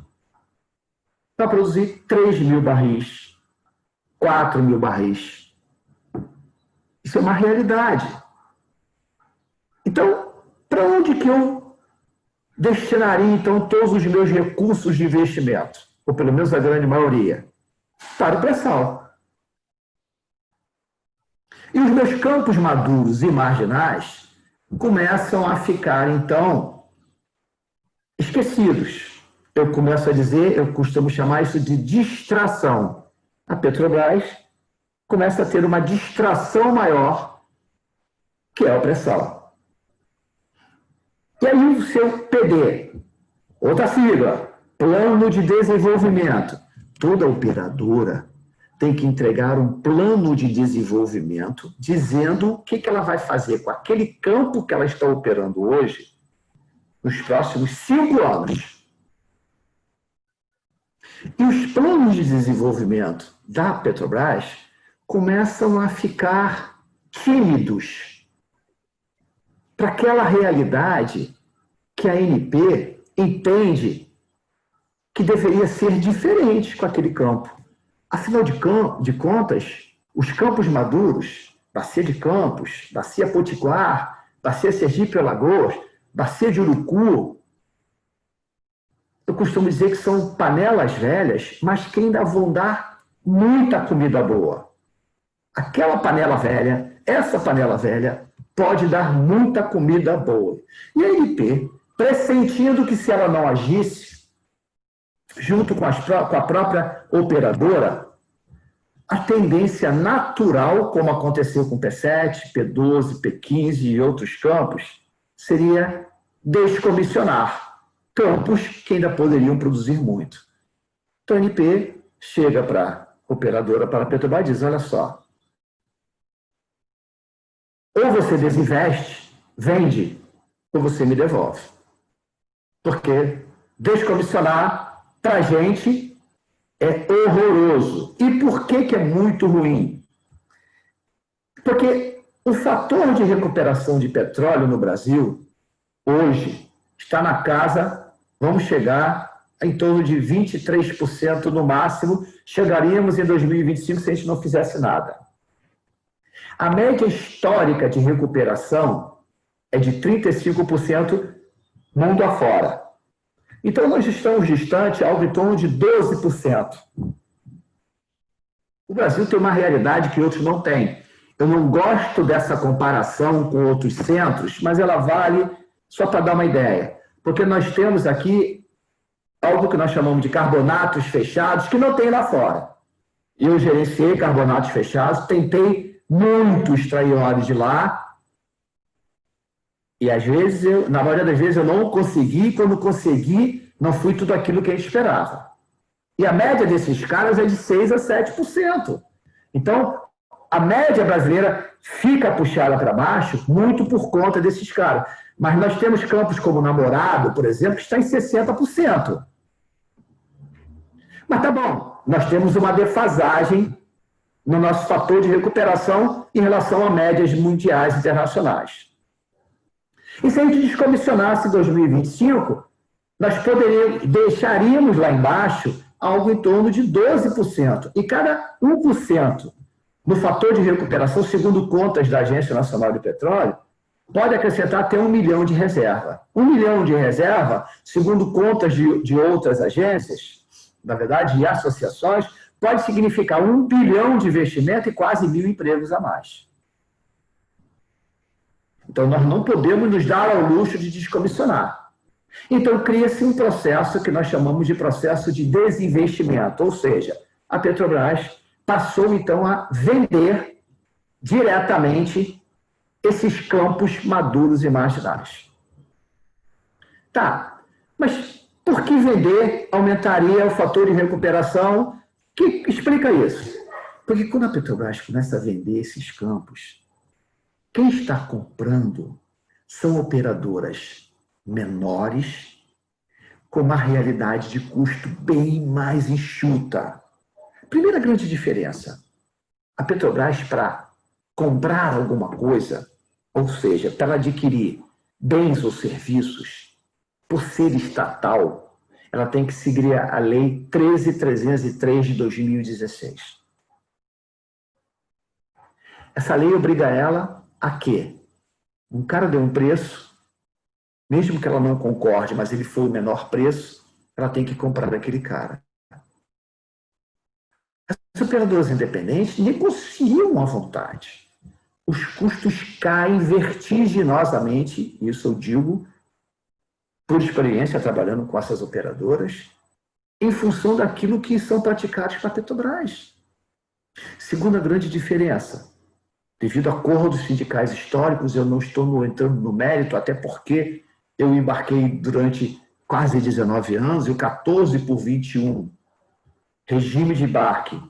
para produzir 3 mil barris, 4 mil barris. Isso é uma realidade. Então, para onde que eu destinaria, então, todos os meus recursos de investimento? Ou pelo menos a grande maioria? Para o pré-sal. E os meus campos maduros e marginais começam a ficar, então, esquecidos. Eu começo a dizer, eu costumo chamar isso de distração. A Petrobras começa a ter uma distração maior, que é o pré-sal. E aí o seu PD, outra sigla, Plano de Desenvolvimento. Toda operadora tem que entregar um plano de desenvolvimento dizendo o que ela vai fazer com aquele campo que ela está operando hoje nos próximos 5 anos. E os planos de desenvolvimento da Petrobras começam a ficar tímidos para aquela realidade que a ANP entende que deveria ser diferente com aquele campo. Afinal de contas, os campos maduros, Bacia de Campos, Bacia Potiguar, Bacia Sergipe-Alagoas, Bacia de Urucu, eu costumo dizer que são panelas velhas, mas que ainda vão dar muita comida boa. Aquela panela velha, essa panela velha, pode dar muita comida boa. E a ANP, pressentindo que se ela não agisse, junto com a própria operadora, a tendência natural, como aconteceu com P7, P12, P15 e outros campos, seria descomissionar campos que ainda poderiam produzir muito. Então a ANP chega para a operadora, para a Petrobras, e diz, olha só, ou você desinveste, vende, ou você me devolve. Porque descomissionar, para a gente, é horroroso. E por que é muito ruim? Porque o fator de recuperação de petróleo no Brasil, hoje, está na casa, vamos chegar em torno de 23% no máximo, chegaríamos em 2025 se a gente não fizesse nada. A média histórica de recuperação é de 35% mundo afora. Então, nós estamos distantes algo em torno de 12%. O Brasil tem uma realidade que outros não têm. Eu não gosto dessa comparação com outros centros, mas ela vale só para dar uma ideia. Porque nós temos aqui algo que nós chamamos de carbonatos fechados, que não tem lá fora. Eu gerenciei carbonatos fechados, tentei muito extrair óleo de lá, e às vezes, na maioria das vezes, eu não consegui, e quando consegui, não fui tudo aquilo que a gente esperava. E a média desses caras é de 6% a 7%. Então, a média brasileira fica puxada para baixo muito por conta desses caras. Mas nós temos campos como Namorado, por exemplo, que está em 60%. Mas tá bom, nós temos uma defasagem no nosso fator de recuperação em relação a médias mundiais internacionais. E se a gente descomissionasse em 2025, nós deixaríamos lá embaixo algo em torno de 12%. E cada 1% no fator de recuperação, segundo contas da Agência Nacional de Petróleo, pode acrescentar até 1 milhão de reserva. 1 milhão de reserva, segundo contas de outras agências, na verdade, e associações, pode significar 1 bilhão de investimento e quase 1.000 empregos a mais. Então, nós não podemos nos dar ao luxo de descomissionar. Então, cria-se um processo que nós chamamos de processo de desinvestimento, ou seja, a Petrobras passou, então, a vender diretamente esses campos maduros e marginais. Tá, mas por que vender aumentaria o fator de recuperação? Que explica isso? Porque quando a Petrobras começa a vender esses campos, quem está comprando são operadoras menores, com uma realidade de custo bem mais enxuta. Primeira grande diferença, a Petrobras, para comprar alguma coisa, ou seja, para adquirir bens ou serviços, por ser estatal, ela tem que seguir a Lei 13.303 de 2016. Essa lei obriga ela a quê? Um cara deu um preço, mesmo que ela não concorde, mas ele foi o menor preço, ela tem que comprar daquele cara. As operadoras independentes negociam à vontade. Os custos caem vertiginosamente, isso eu digo por experiência trabalhando com essas operadoras, em função daquilo que são praticados para a Petrobras. Segunda grande diferença, devido a acordos sindicais históricos, eu não estou entrando no mérito, até porque eu embarquei durante quase 19 anos, e o 14 por 21, regime de embarque,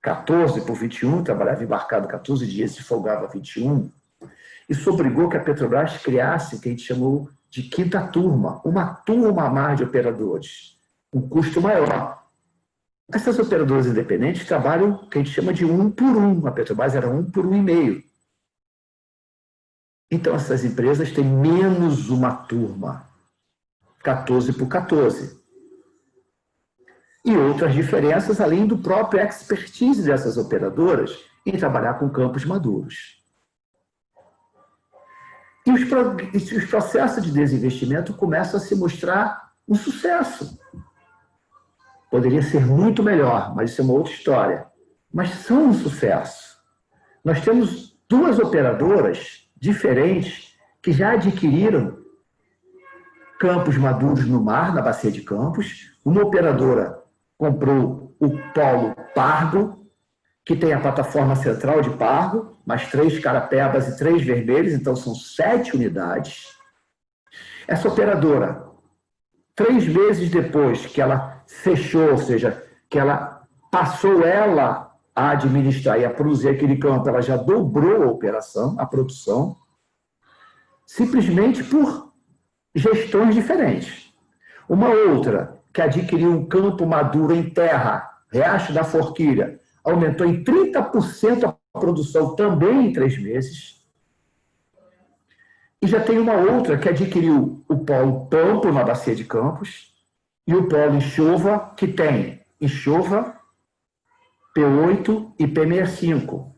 14 por 21, trabalhava embarcado 14 dias e folgava 21, isso obrigou que a Petrobras criasse o que a gente chamou de quinta turma, uma turma a mais de operadores, um custo maior. Essas operadoras independentes trabalham o que a gente chama de 1 por 1, a Petrobras era 1 por 1,5. Então essas empresas têm menos uma turma, 14 por 14. e outras diferenças, além do próprio expertise dessas operadoras em trabalhar com campos maduros. E os processos de desinvestimento começam a se mostrar um sucesso. Poderia ser muito melhor, mas isso é uma outra história. Mas são um sucesso. Nós temos duas operadoras diferentes que já adquiriram campos maduros no mar, na Bacia de Campos. Uma operadora comprou o Polo Pargo, que tem a plataforma central de Pargo, mais 3 carapebas e 3 vermelhos, então são 7 unidades. Essa operadora, 3 meses depois que ela fechou, ou seja, que ela passou ela a administrar e a produzir aquele campo, ela já dobrou a operação, a produção, simplesmente por gestões diferentes. Uma outra, que adquiriu um campo maduro em terra, Riacho da Forquilha, aumentou em 30% a produção também em 3 meses. E já tem uma outra que adquiriu o Polo Pampo, na Bacia de Campos, e o Polo Enxova, que tem Enxova, P8 e P65.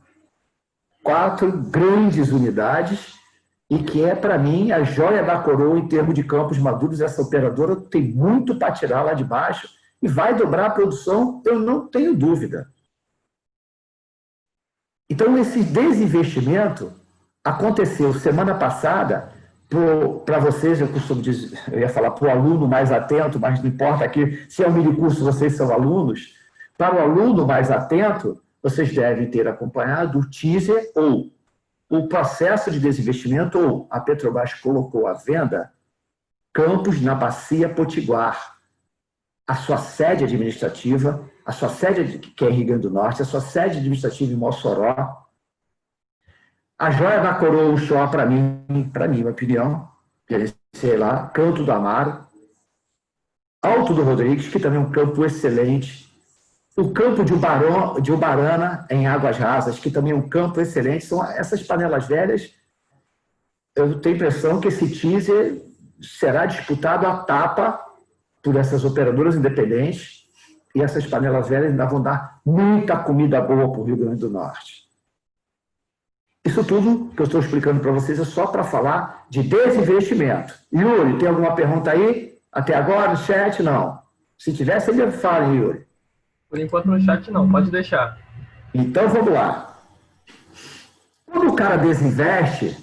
4 grandes unidades e que é, para mim, a joia da coroa em termos de campos maduros. Essa operadora tem muito para tirar lá de baixo e vai dobrar a produção, eu não tenho dúvida. Então, esse desinvestimento aconteceu semana passada, para vocês, eu costumo dizer, eu ia falar para o aluno mais atento, mas não importa aqui, se é um minicurso, vocês são alunos. Para o aluno mais atento, vocês devem ter acompanhado o teaser ou o processo de desinvestimento, ou a Petrobras colocou à venda campos na Bacia Potiguar, a sua sede administrativa, a sua sede, que é em Rio Grande do Norte, a sua sede administrativa em Mossoró. A joia da coroa, o show, para mim, minha opinião, sei lá, Canto do Amaro, Alto do Rodrigues, que também é um campo excelente, o campo de Ubarana, em Águas Rasas, que também é um campo excelente. São essas panelas velhas. Eu tenho a impressão que esse teaser será disputado à tapa por essas operadoras independentes, e essas panelas velhas ainda vão dar muita comida boa para o Rio Grande do Norte. Isso tudo que eu estou explicando para vocês é só para falar de desinvestimento. Yuri, tem alguma pergunta aí? Até agora, no chat? Não. Se tivesse, ele fala, Yuri. Por enquanto no chat não, pode deixar. Então vamos lá. Quando o cara desinveste,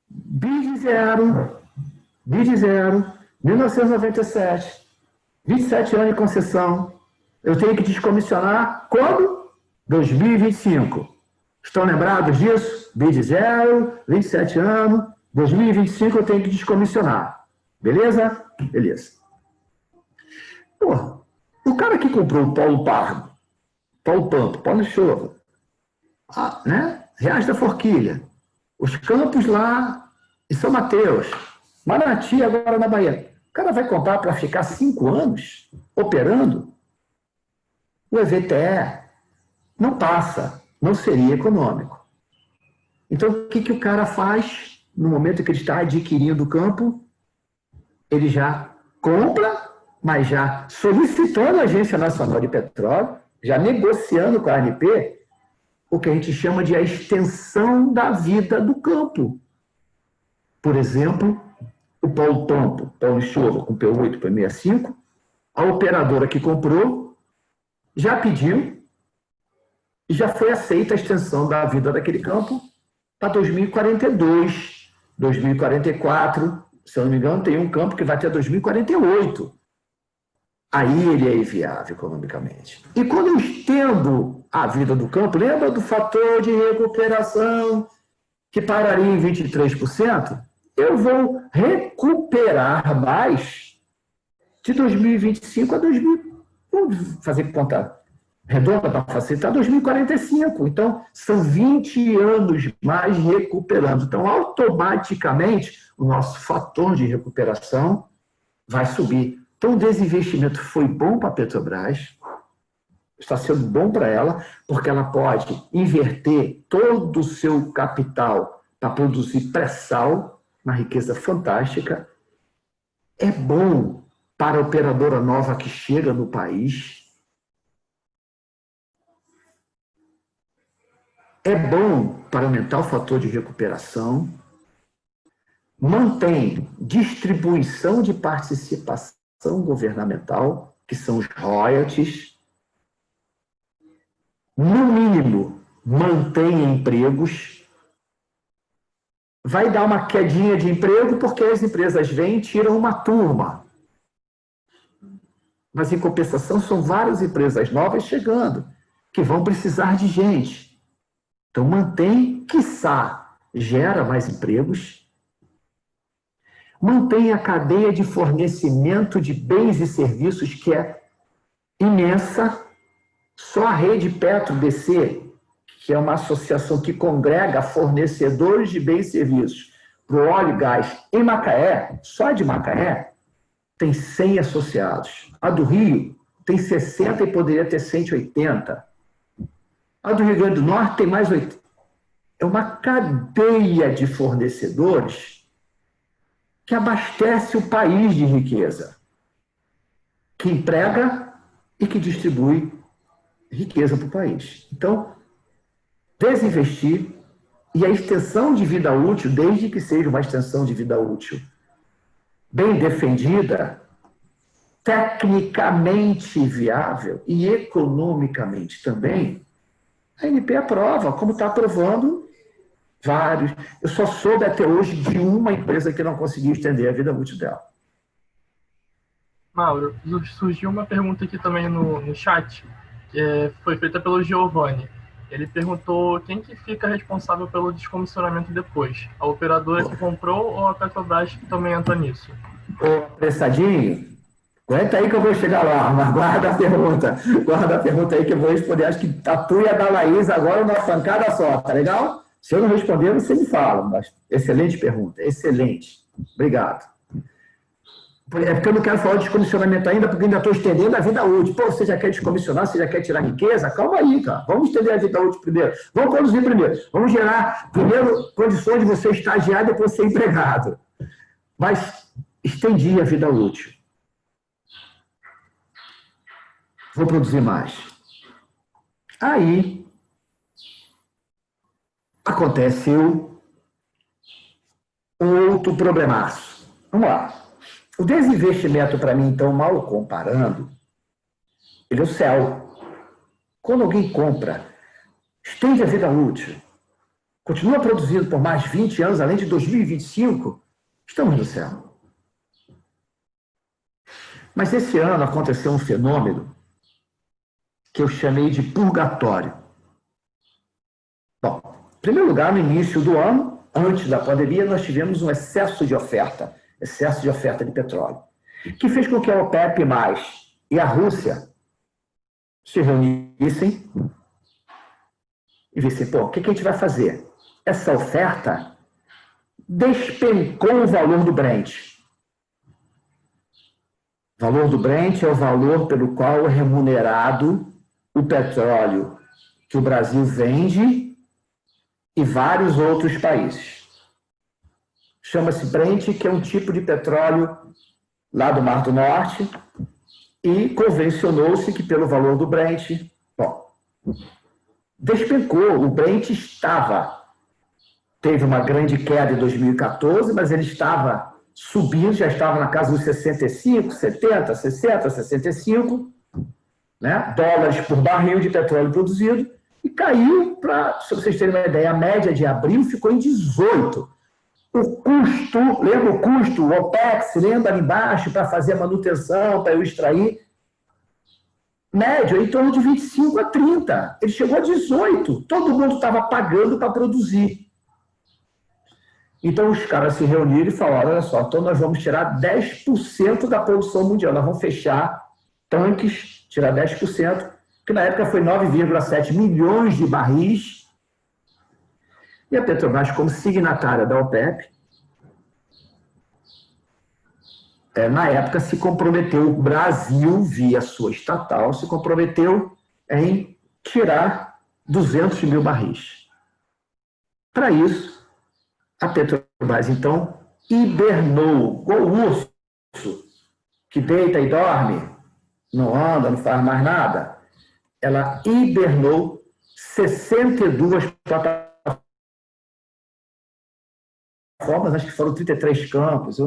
BID zero, 1997, 27 anos de concessão, eu tenho que descomissionar quando? 2025. Estão lembrados disso? BID zero, 27 anos, 2025 eu tenho que descomissionar. Beleza? Beleza. Porra, o cara que comprou o Polo Pargo, Polo Pampo, Polo Enxova, né? Riacho da Forquilha, os campos lá em São Mateus, Manati agora na Bahia. O cara vai comprar para ficar 5 anos operando? O EVTE não passa, não seria econômico. Então, o que o cara faz no momento que ele está adquirindo o campo? Ele já compra, mas já solicitando a Agência Nacional de Petróleo, já negociando com a ANP, o que a gente chama de a extensão da vida do campo. Por exemplo, o Polo Pampo, Polo Enxova com P8, P65, a operadora que comprou já pediu e já foi aceita a extensão da vida daquele campo para 2042, 2044, se eu não me engano, tem um campo que vai até 2048. Aí ele é inviável economicamente. E quando eu estendo a vida do campo, lembra do fator de recuperação que pararia em 23%? Eu vou recuperar mais de 2025 a 2000. Vamos fazer conta redonda para facilitar, 2045. Então, são 20 anos mais recuperando. Então, automaticamente, o nosso fator de recuperação vai subir. Então, o desinvestimento foi bom para a Petrobras, está sendo bom para ela, porque ela pode inverter todo o seu capital para produzir pré-sal, uma riqueza fantástica. É bom para a operadora nova que chega no país, é bom para aumentar o fator de recuperação, mantém distribuição de participação governamental, que são os royalties, no mínimo, mantém empregos, vai dar uma quedinha de emprego porque as empresas vêm e tiram uma turma. Mas, em compensação, são várias empresas novas chegando, que vão precisar de gente. Então, mantém, quiçá, gera mais empregos, mantém a cadeia de fornecimento de bens e serviços, que é imensa. Só a rede Petro-BC, que é uma associação que congrega fornecedores de bens e serviços para o óleo e gás em Macaé, só de Macaé, tem 100 associados. A do Rio tem 60 e poderia ter 180. A do Rio Grande do Norte tem mais 80. É uma cadeia de fornecedores que abastece o país de riqueza, que emprega e que distribui riqueza para o país. Então, desinvestir e a extensão de vida útil, desde que seja uma extensão de vida útil bem defendida, tecnicamente viável e economicamente também, a ANP aprova, como está aprovando vários. Eu só soube até hoje de uma empresa que não conseguiu estender a vida útil dela. Mauro, surgiu uma pergunta aqui também no chat, que foi feita pelo Giovanni. Ele perguntou quem que fica responsável pelo descomissionamento depois, a operadora que comprou ou a Petrobras que também entra nisso? Ô, apressadinho, aguenta aí que eu vou chegar lá, mas guarda a pergunta aí que eu vou responder. Acho que a tua e a da Laís agora uma pancada só, tá legal? Se eu não responder, você me fala, mas excelente pergunta, excelente. Obrigado. É porque eu não quero falar de descomissionamento ainda, porque ainda estou estendendo a vida útil. Pô, você já quer descomissionar, você já quer tirar riqueza? Calma aí, cara. Vamos estender a vida útil primeiro. Vamos conduzir primeiro. Vamos gerar, primeiro, condições de você estagiar e depois ser empregado. Mas estendi a vida útil. Vou produzir mais. Aí, aconteceu outro problemaço. Vamos lá. O desinvestimento, para mim, então, mal comparando, ele é o céu. Quando alguém compra, estende a vida útil, continua produzindo por mais 20 anos, além de 2025, estamos no céu. Mas esse ano aconteceu um fenômeno que eu chamei de purgatório. Bom, em primeiro lugar, no início do ano, antes da pandemia, nós tivemos um excesso de oferta de petróleo, que fez com que a OPEP+, e a Rússia se reunissem e vissem, pô, o que a gente vai fazer? Essa oferta despencou o valor do Brent. O valor do Brent é o valor pelo qual é remunerado o petróleo que o Brasil vende e vários outros países. Chama-se Brent, que é um tipo de petróleo lá do Mar do Norte, e convencionou-se que pelo valor do Brent, bom, despencou. O Brent teve uma grande queda em 2014, mas ele estava subindo, já estava na casa dos 65, 70, 60, 65, né, dólares por barril de petróleo produzido, e caiu para, se vocês terem uma ideia, a média de abril ficou em 18. O custo, lembra o custo, o OPEX, lembra ali embaixo, para fazer a manutenção, para eu extrair? Médio, em torno de 25 a 30. Ele chegou a 18. Todo mundo estava pagando para produzir. Então, os caras se reuniram e falaram, olha só, então nós vamos tirar 10% da produção mundial. Nós vamos fechar tanques, tirar 10%, que na época foi 9,7 milhões de barris. E a Petrobras, como signatária da OPEP, na época se comprometeu, o Brasil, via sua estatal, se comprometeu em tirar 200 mil barris. Para isso, a Petrobras, então, hibernou, igual o urso, que deita e dorme, não anda, não faz mais nada. Ela hibernou 62 plataformas, acho que foram 33 campos.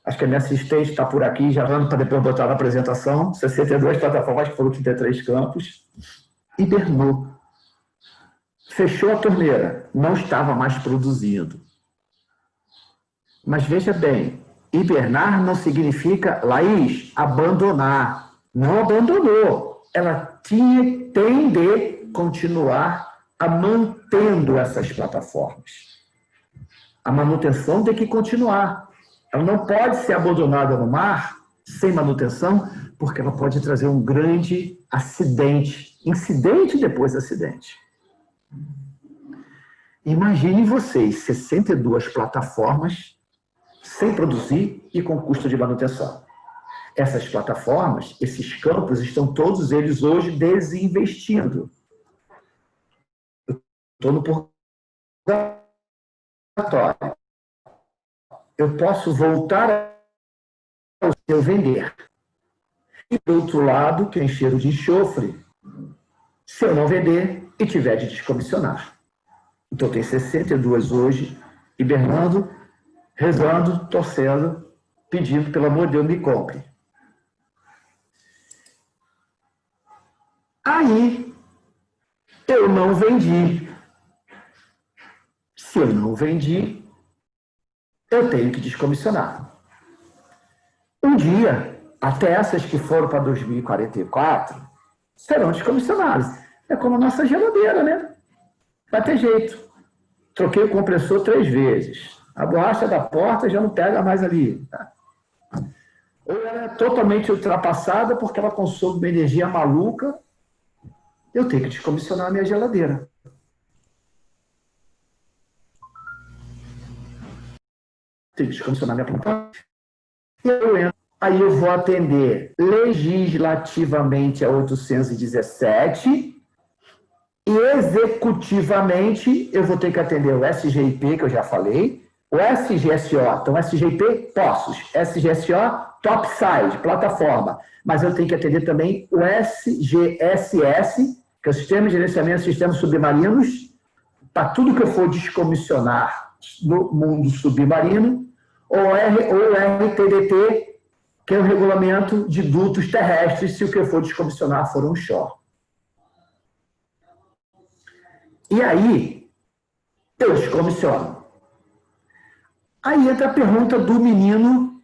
Acho que a minha assistente está por aqui, já vamos para depois botar na apresentação. 62 plataformas, acho que foram 33 campos. Hibernou. Fechou a torneira, não estava mais produzindo. Mas veja bem, hibernar não significa, Laís, abandonar. Não abandonou. Ela tem de continuar mantendo essas plataformas. A manutenção tem que continuar. Ela não pode ser abandonada no mar sem manutenção, porque ela pode trazer um grande acidente. Incidente e depois acidente. Imaginem vocês, 62 plataformas sem produzir e com custo de manutenção. Essas plataformas, esses campos, estão todos eles hoje desinvestindo. Eu estou no purgatório. Eu posso voltar ao seu vender. E, do outro lado, tem cheiro de enxofre. Se eu não vender e tiver de descomissionar. Então, tem 62 hoje, hibernando, rezando, torcendo, pedindo, pelo amor de Deus, me compre. Aí, eu não vendi. Se eu não vendi, eu tenho que descomissionar. Um dia, até essas que foram para 2044, serão descomissionadas. É como a nossa geladeira, né? Vai ter jeito. Troquei o compressor 3 vezes. A borracha da porta já não pega mais ali. Tá? Ou ela é totalmente ultrapassada porque ela consome uma energia maluca. Eu tenho que descomissionar a minha geladeira. Tenho que descomissionar minha plataforma. Aí eu vou atender legislativamente a 817 e executivamente eu vou ter que atender o SGIP, que eu já falei, o SGSO, então SGIP, Poços, SGSO, Topside, plataforma, mas eu tenho que atender também o SGSS, que é o Sistema de Gerenciamento de Sistemas Submarinos, para tudo que eu for descomissionar no mundo submarino, ou RTDT, que é o Regulamento de Dutos Terrestres, se o que eu for descomissionar for onshore. E aí, eu descomissiono. Aí entra a pergunta do menino,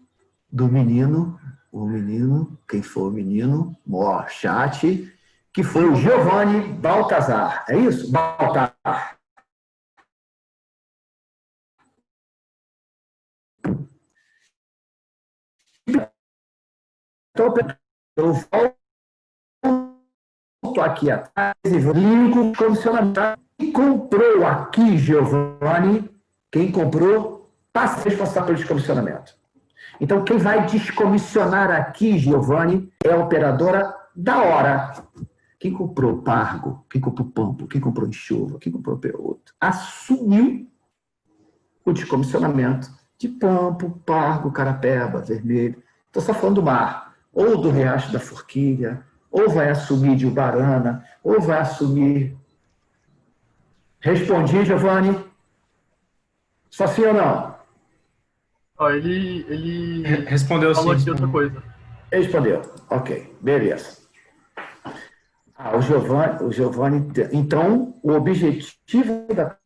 quem foi o menino? Chat, que foi o Giovanni Baltazar. É isso? Baltazar. Então, eu volto aqui atrás e ligo o comissionamento. Quem comprou aqui, Giovanni, quem comprou, passa a responsável pelo descomissionamento. Então, quem vai descomissionar aqui, Giovanni, é a operadora da hora. Quem comprou Pargo, quem comprou Pampo, quem comprou Enxova, quem comprou P8, assumiu o descomissionamento de Pampo, Pargo, Carapeba, Vermelho. Estou só falando do mar, ou do Riacho da Forquilha, ou vai assumir de Ubarana, ou vai assumir... Respondi, Giovanni? Só sim ou não? Ó, ele respondeu falou sim. aqui outra coisa. Respondeu. Ok, beleza. O Giovanni... Então, o objetivo da...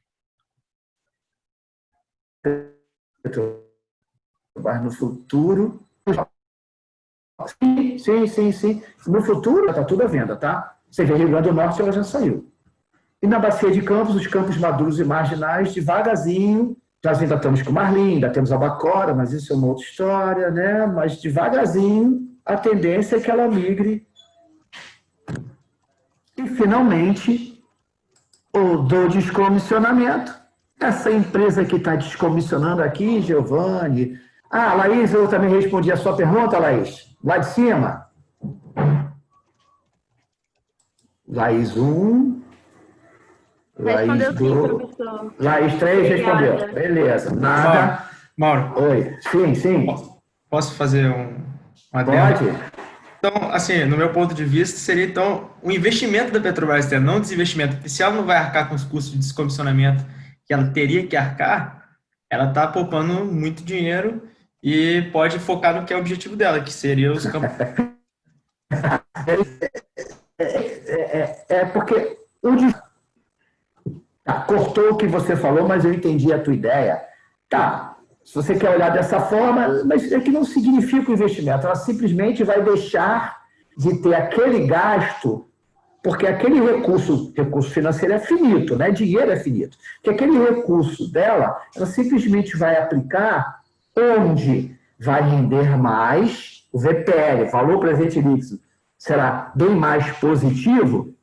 Mas no futuro... Sim. No futuro, está tudo à venda, tá? Você vê, Rio Grande do Norte, ela já saiu. E na bacia de campos, os campos maduros e marginais, devagarzinho, nós ainda estamos com Marlim, ainda temos a Bacora, mas isso é uma outra história, né? Mas devagarzinho, a tendência é que ela migre. E, finalmente, o do descomissionamento. Essa empresa que está descomissionando aqui, Giovanni... Laís, eu também respondi a sua pergunta, Laís. Lá de cima. Laís 1... Respondeu Laís sim, 2, professor. Laís 3 respondeu. Beleza. Nada. Mauro, Oi. Sim. posso fazer um adendo? Pode. Então, assim, no meu ponto de vista, seria então o investimento da Petrobras, não o desinvestimento. Porque se ela não vai arcar com os custos de descomissionamento que ela teria que arcar, ela está poupando muito dinheiro e pode focar no que é o objetivo dela, que seria os campos. Porque cortou o que você falou, mas eu entendi a tua ideia. Tá, se você quer olhar dessa forma, mas é que não significa o investimento, ela simplesmente vai deixar de ter aquele gasto, porque aquele recurso financeiro é finito, né? Dinheiro é finito. Que aquele recurso dela, ela simplesmente vai aplicar onde vai render mais, o VPL, valor presente líquido, será bem mais positivo,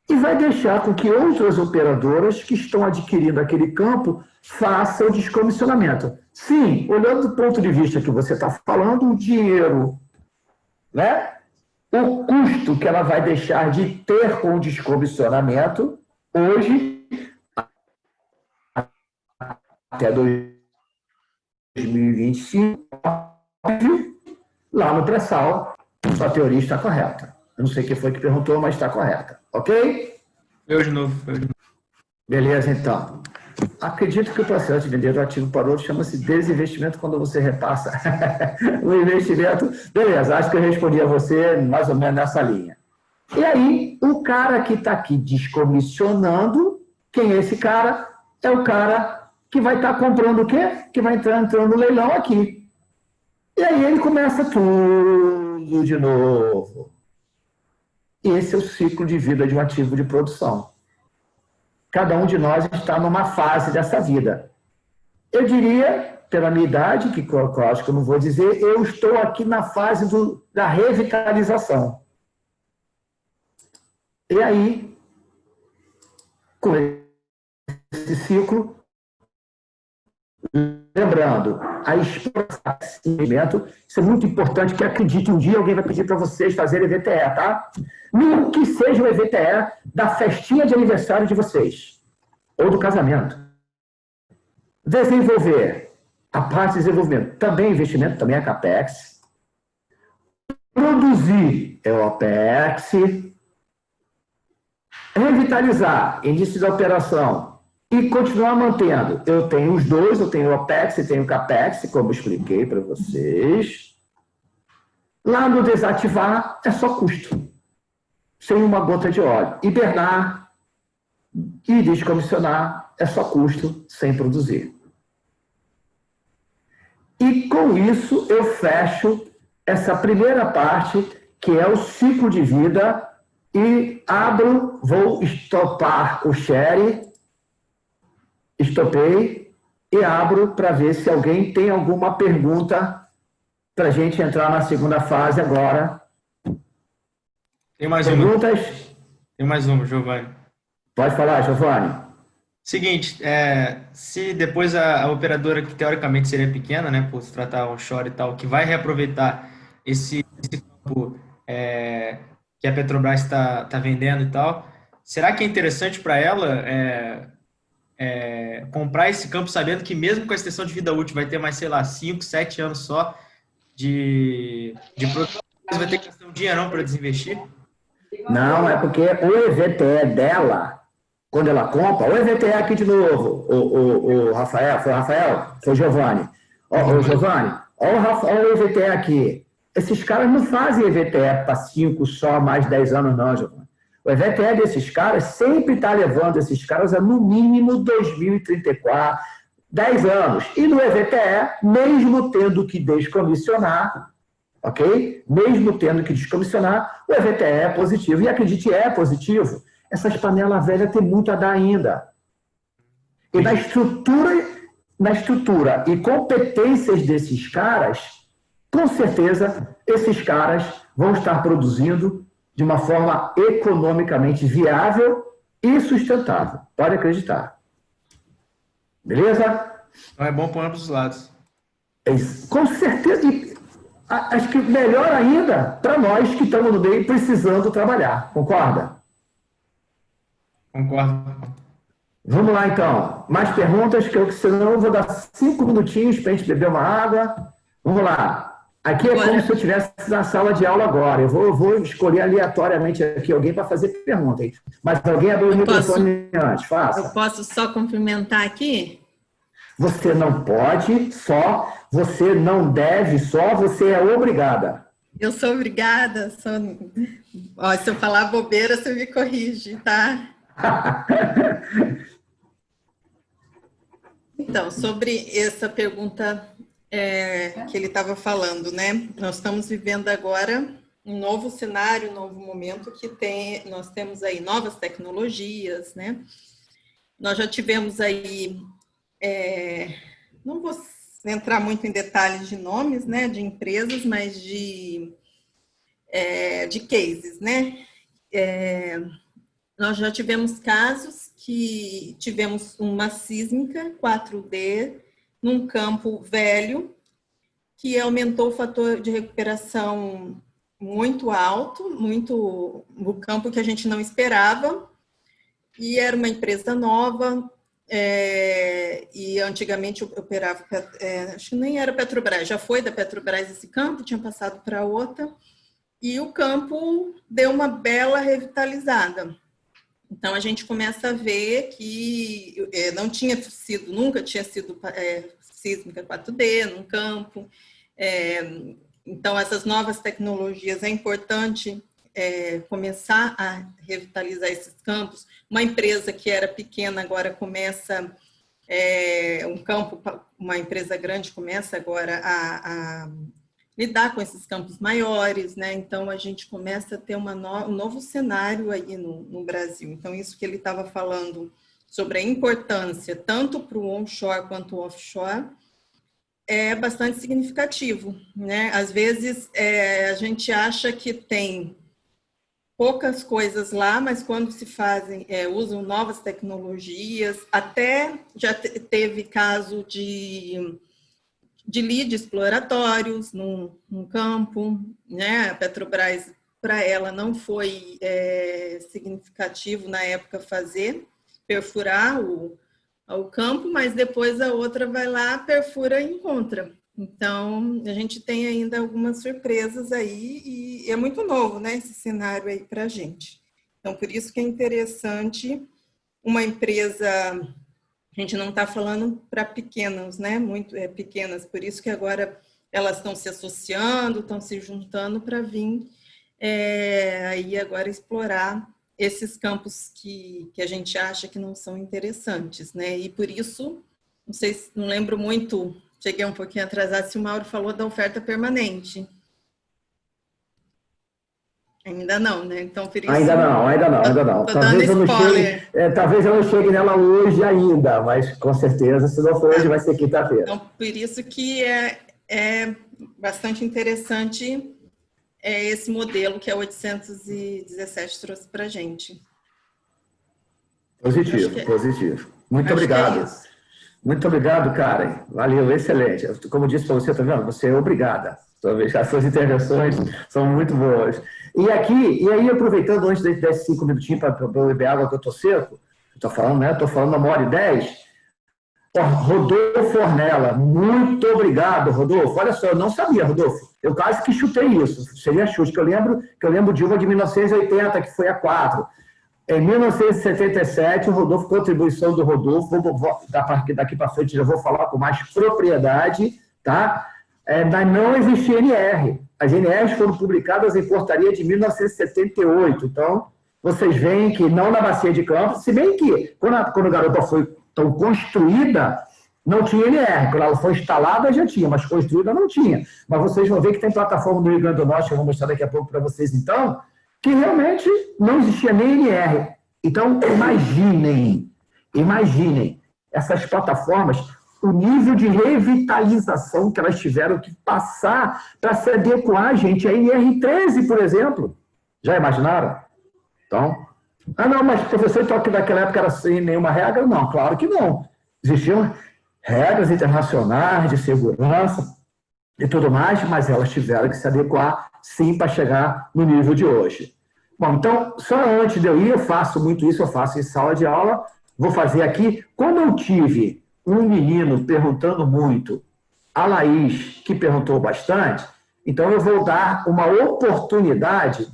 e vai deixar com que outras operadoras que estão adquirindo aquele campo façam o descomissionamento. Sim, olhando do ponto de vista que você está falando, o dinheiro, né? O custo que ela vai deixar de ter com o descomissionamento, hoje, até 2025, lá no pré-sal, sua teoria está correta. Eu não sei quem foi que perguntou, mas está correta. Ok? Eu de novo. Beleza, então. Acredito que o processo de vender do ativo para outro chama-se desinvestimento quando você repassa o investimento. Beleza, acho que eu respondi a você mais ou menos nessa linha. E aí, o cara que está aqui descomissionando, quem é esse cara? É o cara que vai estar comprando o quê? Que vai entrar entrando no leilão aqui. E aí ele começa tudo de novo. Esse é o ciclo de vida de um ativo de produção. Cada um de nós está numa fase dessa vida. Eu diria, pela minha idade, que eu acho que eu não vou dizer, eu estou aqui na fase da revitalização. E aí, com esse ciclo, lembrando, a exploração, isso é muito importante, que acredite, um dia alguém vai pedir para vocês fazerem EVTE, tá? Nem que seja o EVTE da festinha de aniversário de vocês, ou do casamento. Desenvolver, a parte de desenvolvimento, também investimento, também é CAPEX. Produzir é o OPEX. Revitalizar, início da operação, e continuar mantendo. Eu tenho os dois, eu tenho o OPEX e tenho o CAPEX, como eu expliquei para vocês. Lá no desativar, é só custo. Sem uma gota de óleo. Hibernar e descomissionar é só custo, sem produzir. E com isso eu fecho essa primeira parte, que é o ciclo de vida, e abro, vou estopar o share, estopei, e abro para ver se alguém tem alguma pergunta para a gente entrar na segunda fase agora. Tem mais perguntas? Tem mais uma, Giovanni. Pode falar, Giovanni. Seguinte, se depois a operadora, que teoricamente seria pequena, né, por se tratar onshore e tal, que vai reaproveitar esse campo que a Petrobras está vendendo e tal, será que é interessante para ela comprar esse campo sabendo que mesmo com a extensão de vida útil vai ter mais, sei lá, 5, 7 anos só de produção, vai ter que gastar um dinheirão para desinvestir? Não, é porque o EVTE dela, quando ela compra, o EVTE aqui de novo, o Rafael, foi o Rafael? Foi o Giovanni. O Giovanni, olha o EVTE aqui. Esses caras não fazem EVTE para 5 só, mais 10 anos não, Giovanni. O EVTE desses caras sempre está levando esses caras a no mínimo 2034, 10 anos. E no EVTE, mesmo tendo que descomissionar, ok? Mesmo tendo que descomissionar, o EVTE é positivo. E acredite, é positivo. Essas panelas velhas têm muito a dar ainda. E na estrutura e competências desses caras, com certeza, esses caras vão estar produzindo de uma forma economicamente viável e sustentável. Pode acreditar. Beleza? Então é bom por ambos os lados. Com certeza. E acho que melhor ainda para nós que estamos no meio precisando trabalhar. Concorda? Concordo. Vamos lá, então. Mais perguntas, que senão eu vou dar 5 minutinhos para a gente beber uma água. Vamos lá. Aqui é como se eu estivesse na sala de aula agora. Eu vou escolher aleatoriamente aqui alguém para fazer pergunta. Hein? Mas alguém abriu o microfone antes, faça. Eu posso só cumprimentar aqui? Você não pode só, você não deve só, você é obrigada. Eu sou obrigada. Ó, se eu falar bobeira, você me corrige, tá? Então, sobre essa pergunta que ele estava falando, né? Nós estamos vivendo agora um novo cenário, um novo momento nós temos aí novas tecnologias, né? Nós já tivemos aí, não vou entrar muito em detalhes de nomes, né, de empresas, mas de cases, né? Nós já tivemos casos que tivemos uma sísmica 4D num campo velho, que aumentou o fator de recuperação muito alto, no campo que a gente não esperava, e era uma empresa nova, e antigamente operava, acho que nem era Petrobras, já foi da Petrobras esse campo, tinha passado para outra, e o campo deu uma bela revitalizada. Então, a gente começa a ver que nunca tinha sido sísmica 4D num campo. Então, essas novas tecnologias, é importante começar a revitalizar esses campos. Uma empresa que era pequena agora começa, uma empresa grande começa agora a lidar com esses campos maiores, né? Então, a gente começa a ter um novo cenário aí no Brasil. Então, isso que ele estava falando sobre a importância, tanto para o onshore quanto o offshore, é bastante significativo, né? Às vezes, a gente acha que tem poucas coisas lá, mas quando se usam novas tecnologias, até já teve caso de lead exploratórios num campo, né? A Petrobras, para ela, não foi significativo na época perfurar o campo, mas depois a outra vai lá, perfura e encontra. Então, a gente tem ainda algumas surpresas aí, e é muito novo, né, esse cenário aí para a gente. Então, por isso que é interessante uma empresa. A gente não está falando para pequenas, né? Muito pequenas, por isso que agora elas estão se associando, estão se juntando para vir aí agora explorar esses campos que a gente acha que não são interessantes, né? E por isso, não lembro muito, cheguei um pouquinho atrasado, se o Mauro falou da oferta permanente. Ainda não, né? Então, por isso... Ainda não. Talvez eu não chegue nela hoje ainda, mas com certeza, se não for hoje, vai ser quinta-feira. Então, por isso que é bastante interessante esse modelo que a 817 trouxe para a gente. Positivo. Muito obrigado. Muito obrigado, Karen. Valeu, excelente. Como disse para você, tá vendo? Você é obrigada. As suas intervenções são muito boas. E aí, aproveitando antes desses 5 minutinhos para beber água que eu estou seco, estou falando, né? Estou falando a 1h10. Rodolfo Ornella, muito obrigado, Rodolfo. Olha só, eu não sabia, Rodolfo. Eu quase que chutei isso. Seria chute, que eu lembro de uma de 1980, que foi a 4. Em 1977, o Rodolfo, contribuição do Rodolfo, daqui para frente já vou falar com mais propriedade, tá? Não existia NR. As NRs foram publicadas em portaria de 1978. Então, vocês veem que não na Bacia de Campos, se bem que quando a garupa foi tão construída, não tinha NR. Quando ela foi instalada, já tinha, mas construída não tinha. Mas vocês vão ver que tem plataforma no Rio Grande do Norte, eu vou mostrar daqui a pouco para vocês, então, que realmente não existia nem NR. Então, imaginem essas plataformas, o nível de revitalização que elas tiveram que passar para se adequar, gente, a NR13, por exemplo. Já imaginaram? Então, não, mas professor, então que naquela época era sem nenhuma regra? Não, claro que não. Existiam regras internacionais de segurança e tudo mais, mas elas tiveram que se adequar, sim, para chegar no nível de hoje. Bom, então, só antes de eu ir, eu faço muito isso, eu faço em sala de aula, vou fazer aqui. Como eu tive um menino perguntando muito, a Laís, que perguntou bastante, Então, eu vou dar uma oportunidade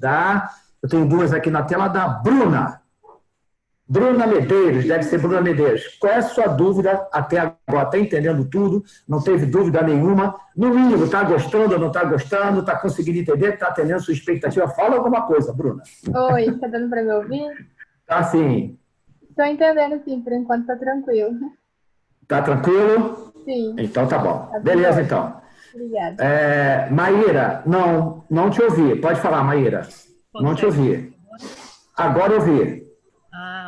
eu tenho duas aqui na tela, da Bruna. Bruna Medeiros, deve ser Bruna Medeiros. Qual é a sua dúvida até agora? Está entendendo tudo? Não teve dúvida nenhuma? No mínimo, está gostando ou não está gostando? Está conseguindo entender? Está atendendo sua expectativa? Fala alguma coisa, Bruna. Oi, está dando para me ouvir? Tá sim. Estou entendendo sim, por enquanto está tranquilo. Tá tranquilo? Sim. Então tá bom. Beleza, então. Obrigada. Maíra, não te ouvi. Pode falar, Maíra. Não te ouvi. Agora ouvi.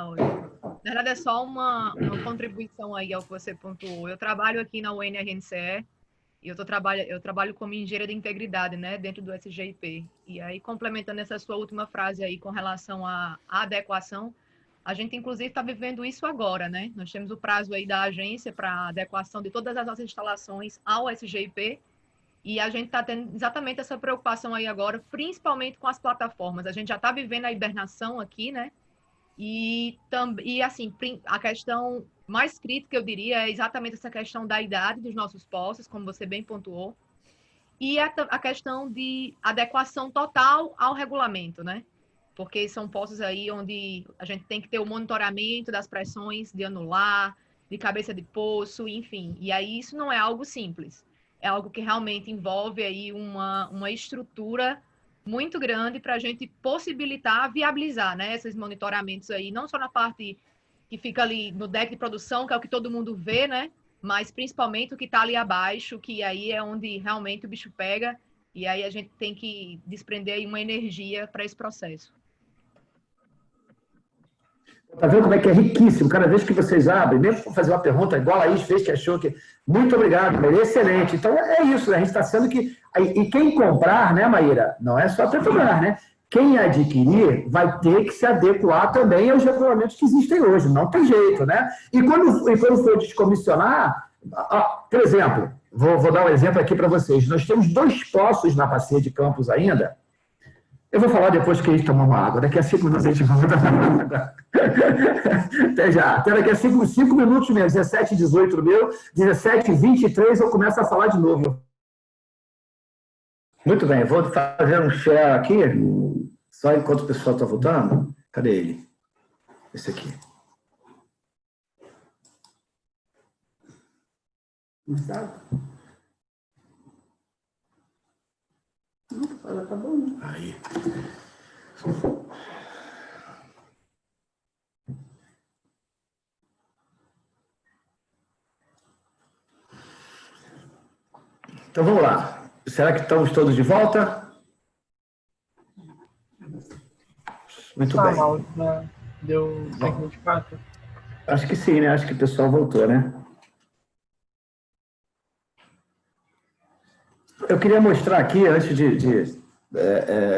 Oi. Na verdade, é só uma contribuição aí ao que você pontuou. Eu trabalho aqui na UNRNCE e eu trabalho como engenheira de integridade, né, dentro do SGIP. E aí, complementando essa sua última frase aí com relação à adequação, a gente, inclusive, está vivendo isso agora, né? Nós temos o prazo aí da agência para a adequação de todas as nossas instalações ao SGIP e a gente está tendo exatamente essa preocupação aí agora, principalmente com as plataformas. A gente já está vivendo a hibernação aqui, né? E assim, a questão mais crítica, eu diria, é exatamente essa questão da idade dos nossos poços, como você bem pontuou, e a questão de adequação total ao regulamento, né? Porque são poços aí onde a gente tem que ter o monitoramento das pressões de anular, de cabeça de poço, enfim. E aí isso não é algo simples. É algo que realmente envolve aí uma estrutura muito grande para a gente possibilitar, viabilizar, né, esses monitoramentos aí, não só na parte que fica ali no deck de produção, que é o que todo mundo vê, né, mas principalmente o que está ali abaixo, que aí é onde realmente o bicho pega, e aí a gente tem que desprender aí uma energia para esse processo. Tá vendo como é que é riquíssimo? Cada vez que vocês abrem, mesmo para fazer uma pergunta, igual a Is fez, que achou que... Muito obrigado, Maíra, excelente. Então, é isso, né? A gente está sendo que... E quem comprar, né, Maíra? Não é só a Petrobras, né? Quem adquirir vai ter que se adequar também aos regulamentos que existem hoje. Não tem jeito, né? E quando for descomissionar... Por exemplo, vou dar um exemplo aqui para vocês. Nós temos 2 poços na bacia de Campos ainda. Eu vou falar depois que a gente tomar uma água. Daqui a 5 minutos a gente volta na água. Até já. Até daqui a 5 minutos mesmo. 17h18 no meu. 17h23 eu começo a falar de novo. Muito bem. Vou fazer um share aqui. Só enquanto o pessoal está voltando. Cadê ele? Esse aqui. Não sabe? Não, tá bom, né? Aí. Então, vamos lá. Será que estamos todos de volta? Muito bem. Mal, né? Deu 24? Acho que sim, né? Acho que o pessoal voltou, né? Eu queria mostrar aqui, antes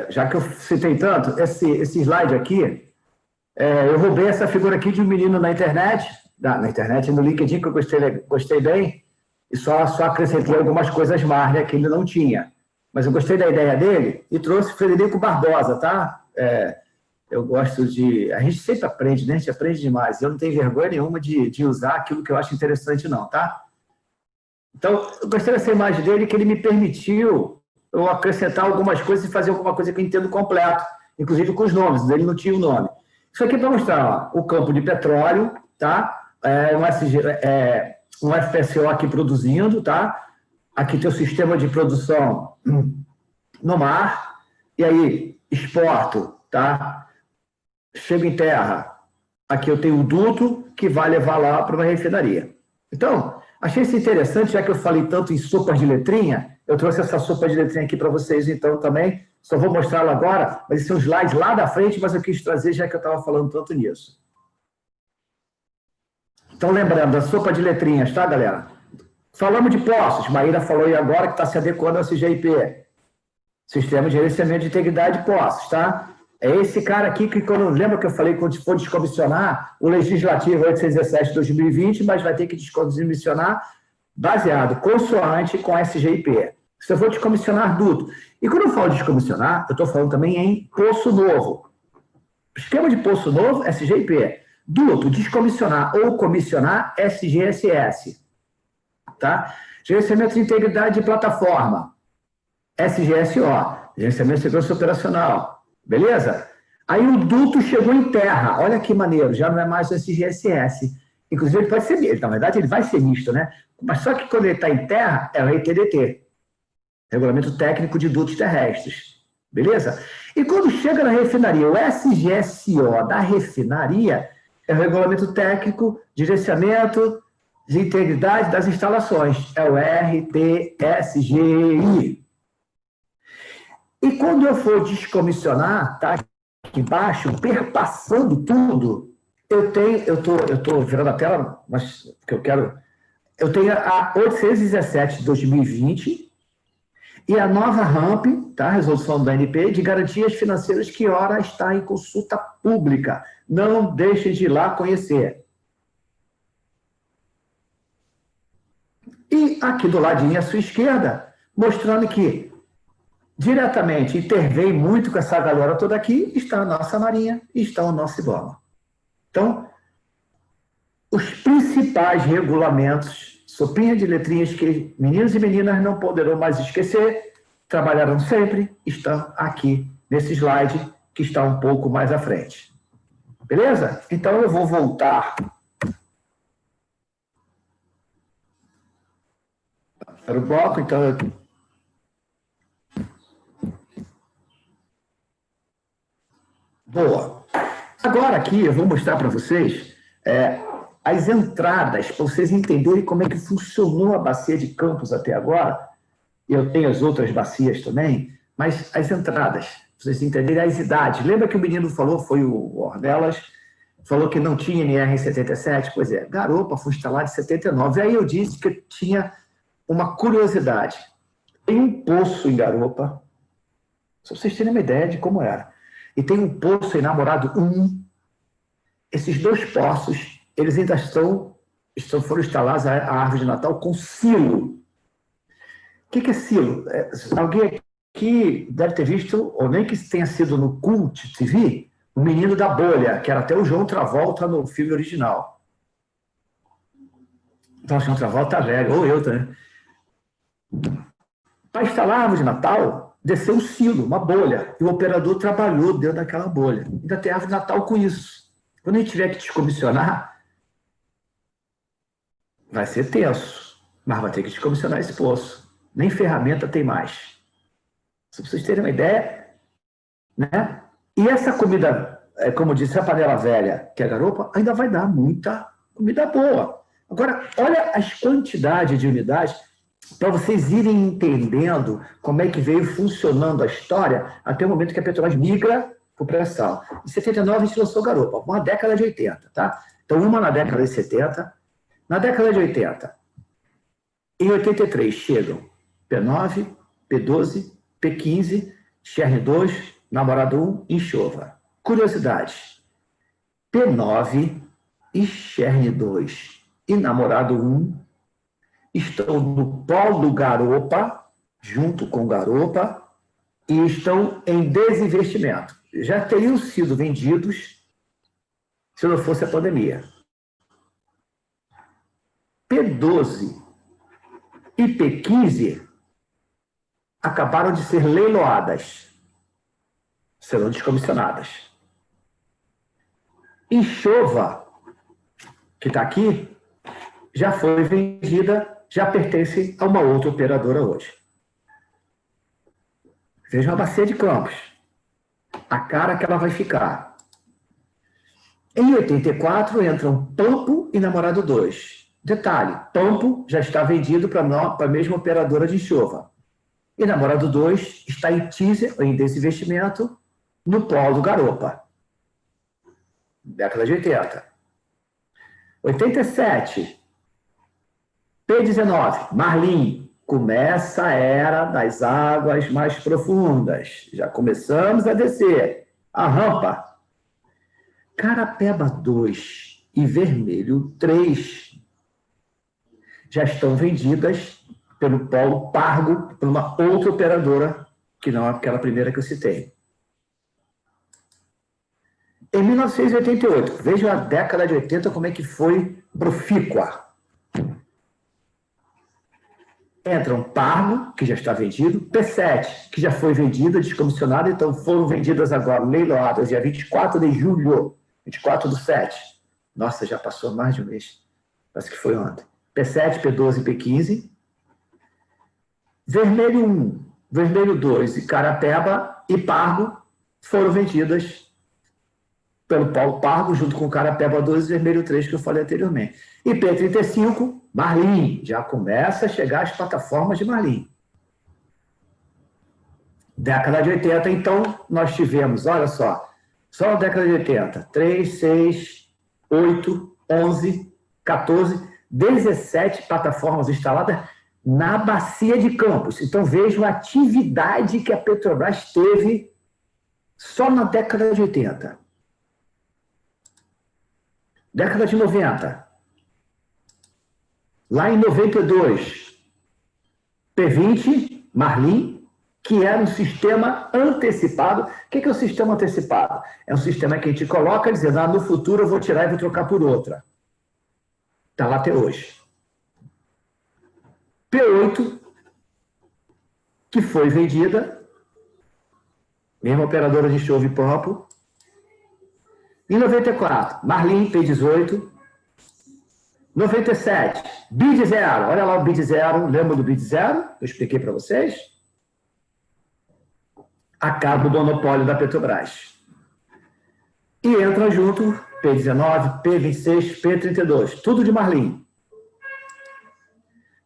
já que eu citei tanto, esse slide aqui, eu roubei essa figura aqui de um menino na internet, no LinkedIn, que eu gostei bem, e só acrescentei algumas coisas mais, né, que ele não tinha. Mas eu gostei da ideia dele e trouxe Frederico Barbosa, tá? Eu gosto de... A gente sempre aprende, né? A gente aprende demais. Eu não tenho vergonha nenhuma de usar aquilo que eu acho interessante, não, tá? Então, eu gostei dessa imagem dele, que ele me permitiu eu acrescentar algumas coisas e fazer alguma coisa que eu entendo completo, inclusive com os nomes, ele não tinha o nome. Isso aqui é para mostrar, ó, o campo de petróleo, tá? Um FPSO aqui produzindo, tá? Aqui tem o sistema de produção no mar, e aí exporto, tá? Chego em terra, aqui eu tenho o duto que vai levar lá para uma refinaria. Então, achei isso interessante, já que eu falei tanto em sopas de letrinha, eu trouxe essa sopa de letrinha aqui para vocês, então, também. Só vou mostrá-la agora, mas esse é um slide lá da frente, mas eu quis trazer, já que eu estava falando tanto nisso. Então, lembrando, a sopa de letrinhas, tá, galera? Falamos de poços, Maíra falou aí agora que está se adequando ao SGIP. Sistema de Gerenciamento de Integridade de Poços, tá? É esse cara aqui que, lembra que eu falei quando for descomissionar o Legislativo 817 de 2020, mas vai ter que descomissionar baseado, consoante com a SGIP. Se eu for descomissionar duto. E quando eu falo descomissionar, eu estou falando também em poço novo. Esquema de poço novo, SGIP. Duto, descomissionar ou comissionar, SGSS. Tá? Gerenciamento de integridade de plataforma. SGSO, Gerenciamento de Segurança Operacional. Beleza? Aí o duto chegou em terra. Olha que maneiro, já não é mais o SGSS. Inclusive, ele pode ser misto. Na verdade, ele vai ser misto, né? Mas só que quando ele está em terra, é o RTDT. Regulamento Técnico de Dutos Terrestres. Beleza? E quando chega na refinaria, o SGSO da refinaria é o Regulamento Técnico de Gerenciamento de Integridade das Instalações. É o RTSGI. E quando eu for descomissionar, tá aqui embaixo, perpassando tudo, eu estou virando a tela, mas que eu quero... Eu tenho a 817 de 2020 e a nova RAMP, tá? Resolução da ANP, de garantias financeiras que ora está em consulta pública. Não deixem de ir lá conhecer. E aqui do ladinho à sua esquerda, mostrando que diretamente intervém muito com essa galera toda aqui, está a nossa Marinha e está o nosso IBOMA. Então, os principais regulamentos, sopinha de letrinhas que meninos e meninas não poderão mais esquecer, trabalharam sempre, estão aqui nesse slide que está um pouco mais à frente. Beleza? Então, eu vou voltar para o bloco. Então, boa. Agora aqui eu vou mostrar para vocês as entradas, para vocês entenderem como é que funcionou a bacia de Campos até agora. Eu tenho as outras bacias também, mas as entradas, para vocês entenderem as idades. Lembra que o menino falou, foi o Ornelas, falou que não tinha NR em 77? Pois é, Garopa foi instalado em 79. Aí eu disse que tinha uma curiosidade. Tem um poço em Garopa, só para vocês terem uma ideia de como era. E tem um poço em Namorado 1. Esses dois poços, eles ainda foram instalados a árvore de Natal com silo. O que é silo? Alguém aqui deve ter visto, ou nem que tenha sido no Cult TV, o Menino da Bolha, que era até o João Travolta no filme original. Então, o João Travolta tá velho, ou eu também. Para instalar a árvore de Natal, desceu um silo, uma bolha, e o operador trabalhou dentro daquela bolha. Ainda tem árvore de Natal com isso. Quando a gente tiver que descomissionar, vai ser tenso, mas vai ter que descomissionar esse poço. Nem ferramenta tem mais. Se vocês terem uma ideia, né? E essa comida, como disse a panela velha, que é a Garopa, ainda vai dar muita comida boa. Agora, olha as quantidades de unidades para vocês irem entendendo como é que veio funcionando a história até o momento que a Petrobras migra para o pré-sal. Em 79 a gente lançou Garopa, uma década de 80, tá? Então, uma na década de 70. Na década de 80, em 83 chegam P9, P12, P15, Chern 2, Namorado 1 e Enxova. Curiosidade, P9 e Chern 2 e Namorado 1 estão no polo Garopa, junto com Garopa, e estão em desinvestimento. Já teriam sido vendidos se não fosse a pandemia. P12 e P15 acabaram de ser leiloadas, serão descomissionadas. Enxova, que está aqui, já foi vendida, já pertence a uma outra operadora hoje. Vejam a bacia de Campos, a cara que ela vai ficar. Em 84 entram Pampo e Namorado 2. Detalhe, Pampo já está vendido para a mesma operadora de Enxova. E Namorado 2 está em teaser, em desinvestimento, no polo Garopa. Década de 80. 87. P19, Marlim. Começa a era das águas mais profundas. Já começamos a descer. A rampa. Carapeba 2 e Vermelho 3 já estão vendidas pelo polo Pargo, por uma outra operadora, que não é aquela primeira que eu citei. Em 1988, vejam a década de 80 como é que foi profícua. entram Pargo, que já está vendido, P7, que já foi vendida, descomissionada, então foram vendidas agora, leiloadas, dia 24 de julho, 24/7. Nossa, já passou mais de um mês. Parece que foi ontem. P7, P12 e P15. Vermelho 1, Vermelho 2 e Carapeba e Pargo foram vendidas pelo Paulo Pargo, junto com o Carapeba 2 e Vermelho 3, que eu falei anteriormente. E P35, Marlim. Já começa a chegar as plataformas de Marlim. Década de 80, então, nós tivemos, olha só na década de 80, 3, 6, 8, 11, 14, 17 plataformas instaladas na Bacia de Campos. Então, vejam a atividade que a Petrobras teve só na década de 80. Década de 90. Lá em 92, P20, Marlim, que era um sistema antecipado. O que é o sistema antecipado? É um sistema que a gente coloca dizendo, no futuro eu vou tirar e vou trocar por outra. Está lá até hoje. P8, que foi vendida, mesma operadora de enxofre e pampo. Em 94, Marlim, P18. 97, BID 0. Olha lá o BID 0. Lembra do BID 0? Eu expliquei para vocês. Acaba o monopólio da Petrobras. E entra junto P19, P26, P32. Tudo de Marlim.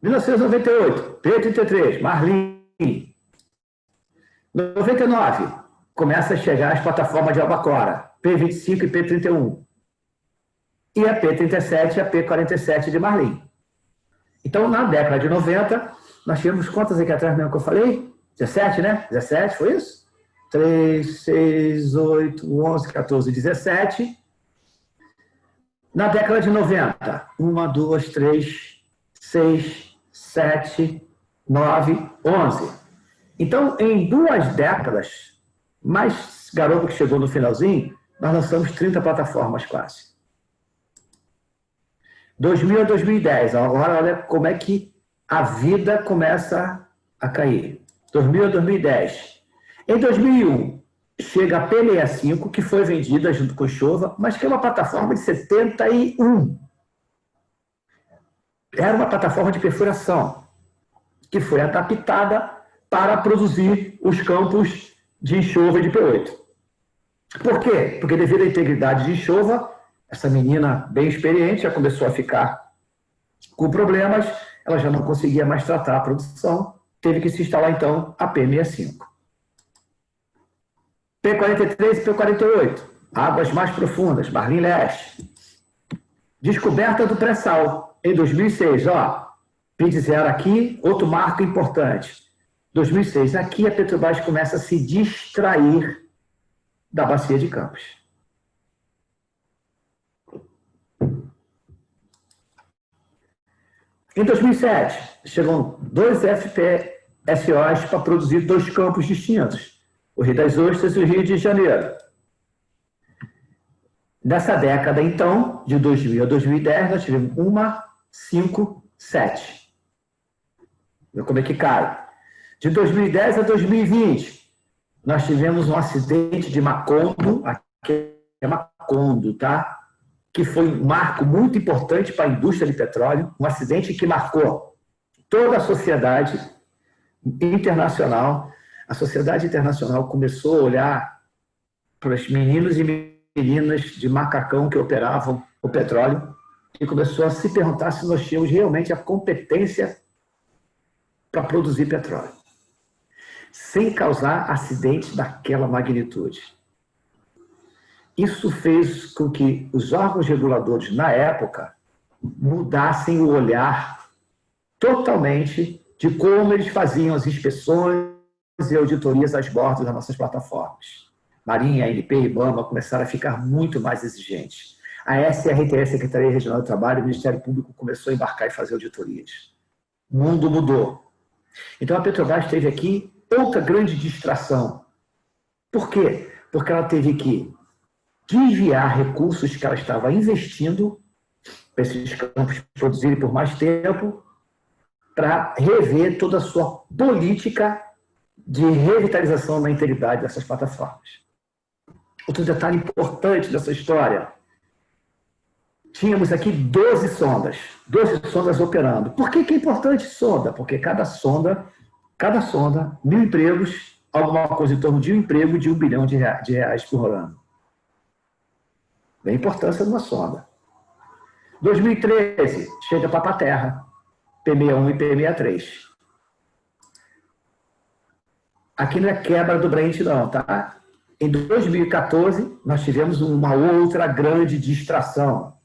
1998, P33, Marlim. 99, começa a chegar as plataformas de Albacora. P25 e P31. E a P37 e a P47 de Marlim. Então, na década de 90, nós tivemos quantas aqui atrás mesmo que eu falei? 17, né? 17, foi isso? 3, 6, 8, 11, 14, 17. Na década de 90, 1, 2, 3, 6, 7, 9, 11. Então, em 2 décadas, mais garoto que chegou no finalzinho, nós lançamos 30 plataformas quase. 2000 a 2010, agora olha como é que a vida começa a cair. 2000 a 2010. Em 2001, chega a P65, que foi vendida junto com Chova, mas que é uma plataforma de 71. Era uma plataforma de perfuração, que foi adaptada para produzir os campos de enxofre e de P8. Por quê? Porque devido à integridade de enxofre, essa menina bem experiente já começou a ficar com problemas, ela já não conseguia mais tratar a produção, teve que se instalar então a P65. P43 e P48, águas mais profundas, Marlim Leste. Descoberta do pré-sal, em 2006, PID 0 aqui, outro marco importante. 2006, aqui a Petrobras começa a se distrair da Bacia de Campos. Em 2007, chegam 2 FPSOs para produzir 2 campos distintos, o Rio das Ostras e o Rio de Janeiro. Nessa década, então, de 2000 a 2010, nós tivemos 1, 5, 7. Vê como é que cai. De 2010 a 2020, nós tivemos um acidente de Macondo, aqui é Macondo, tá? Que foi um marco muito importante para a indústria de petróleo, um acidente que marcou toda a sociedade internacional. A sociedade internacional começou a olhar para os meninos e meninas de macacão que operavam o petróleo e começou a se perguntar se nós tínhamos realmente a competência para produzir petróleo, sem causar acidentes daquela magnitude. Isso fez com que os órgãos reguladores, na época, mudassem o olhar totalmente de como eles faziam as inspeções e auditorias às bordas das nossas plataformas. Marinha, ANP e IBAMA começaram a ficar muito mais exigentes. A SRTE, Secretaria Regional do Trabalho, e o Ministério Público começou a embarcar e fazer auditorias. O mundo mudou. Então, a Petrobras teve aqui outra grande distração. Por quê? Porque ela teve que desviar recursos que ela estava investindo para esses campos produzirem por mais tempo para rever toda a sua política de revitalização da integridade dessas plataformas. Outro detalhe importante dessa história, tínhamos aqui 12 sondas operando. Por que é importante sonda? Porque cada sonda, 1.000 empregos, alguma coisa em torno de um emprego de R$1 bilhão de reais por ano. Bem a importância de uma sonda. 2013, chega para a Terra, P61 e P63. Aqui não é quebra do Brent, não, tá? Em 2014, nós tivemos uma outra grande distração.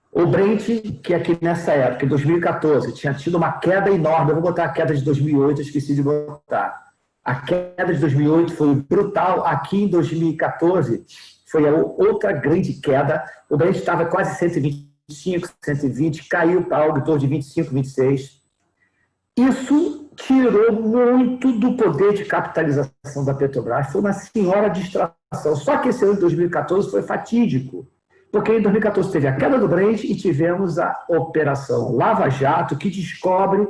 O Brent, que aqui nessa época, em 2014, tinha tido uma queda enorme. Eu vou botar a queda de 2008, eu esqueci de botar. A queda de 2008 foi brutal. Aqui em 2014, foi a outra grande queda. O Brent estava quase 125, 120, caiu para algo em torno de 25, 26. Isso tirou muito do poder de capitalização da Petrobras. Foi uma senhora distração. Só que esse ano de 2014 foi fatídico. Porque em 2014 teve a queda do Brent e tivemos a Operação Lava Jato, que descobre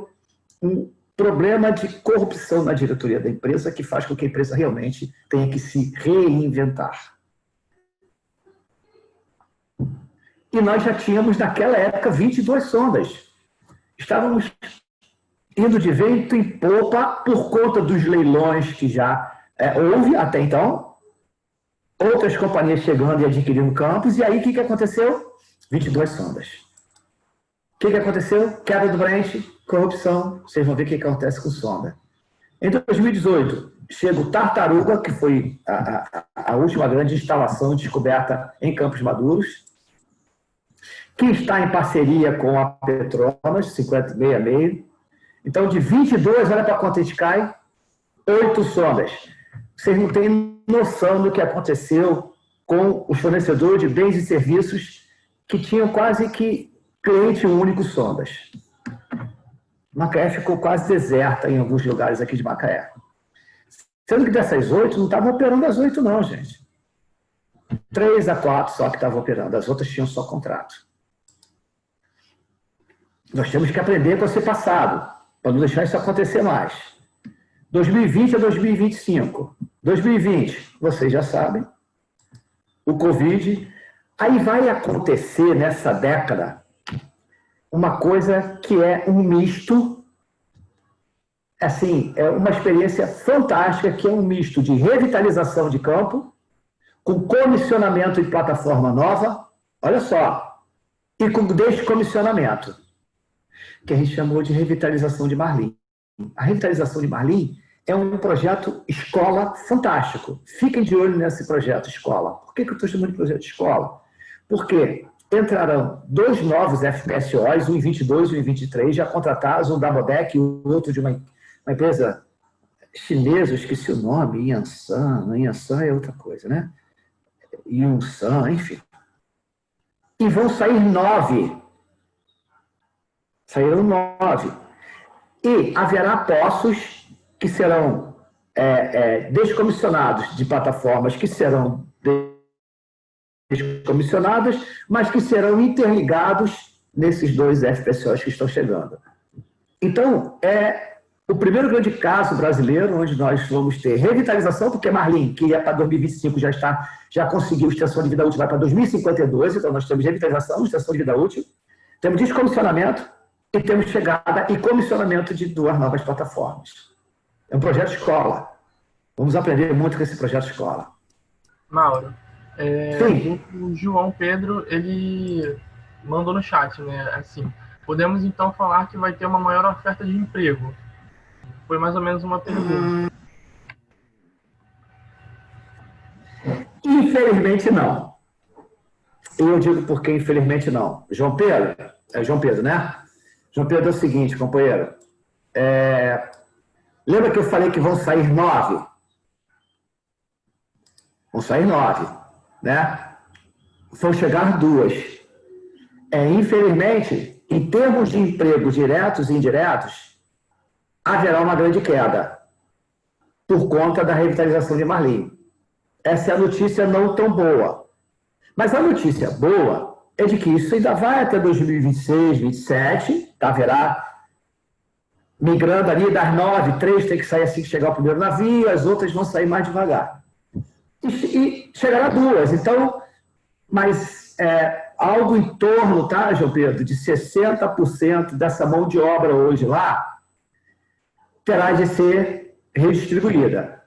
um problema de corrupção na diretoria da empresa, que faz com que a empresa realmente tenha que se reinventar. E nós já tínhamos, naquela época, 22 sondas. Estávamos indo de vento em popa por conta dos leilões que já houve até então, outras companhias chegando e adquirindo campos, e aí o que aconteceu? 22 sondas. O que aconteceu? Queda do Brent, corrupção, vocês vão ver o que acontece com sonda. Em 2018, chega o Tartaruga, que foi a última grande instalação descoberta em Campos Maduros, que está em parceria com a Petronas, 5066. Então, de 22, olha para quanto a gente cai, 8 sondas. Vocês não têm noção do que aconteceu com os fornecedores de bens e serviços que tinham quase que cliente único sondas. Macaé ficou quase deserta em alguns lugares aqui de Macaé. Sendo que dessas 8, não estavam operando as 8 não, gente. 3 a 4 só que estavam operando, as outras tinham só contrato. Nós temos que aprender com esse passado, para não deixar isso acontecer mais. 2020 a 2025. 2020, vocês já sabem, o Covid. Aí vai acontecer nessa década uma coisa que é um misto, assim, é uma experiência fantástica, que é um misto de revitalização de campo, com comissionamento em plataforma nova, olha só, e com descomissionamento, que a gente chamou de revitalização de Marlim. A revitalização de Marlim é um projeto escola fantástico. Fiquem de olho nesse projeto escola. Por que eu estou chamando de projeto escola? Porque entrarão 2 novos FPSOs, um em 22 e um em 23, já contratados, um da Bodec e o outro de uma empresa chinesa, eu esqueci o nome, Yansan. Yansan é outra coisa, né? Yunsan, enfim. E vão sair 9. Saíram 9. E haverá poços que serão descomissionados de plataformas que serão descomissionadas, mas que serão interligados nesses 2 FPSOs que estão chegando. Então, é o primeiro grande caso brasileiro onde nós vamos ter revitalização, porque Marlim, que ia para 2025, já conseguiu extensão de vida útil, vai para 2052, então nós temos revitalização, extensão de vida útil, temos descomissionamento e temos chegada e comissionamento de 2 novas plataformas. É um projeto escola. Vamos aprender muito com esse projeto escola. Mauro, o João Pedro, ele mandou no chat, né? Assim, podemos então falar que vai ter uma maior oferta de emprego? Foi mais ou menos uma pergunta. Infelizmente não. Eu digo por que infelizmente não. João Pedro, João Pedro, né? João Pedro, é o seguinte, companheiro. Lembra que eu falei que vão sair 9? Vão sair 9, né? Vão chegar 2. Infelizmente, em termos de empregos diretos e indiretos, haverá uma grande queda por conta da revitalização de Marlim. Essa é a notícia não tão boa. Mas a notícia boa é de que isso ainda vai até 2026, 2027, tá? Haverá migrando ali das 9, 3 tem que sair assim que chegar o primeiro navio, as outras vão sair mais devagar. E chegaram a 2. Então, mas algo em torno, tá, João Pedro, de 60% dessa mão de obra hoje lá terá de ser redistribuída.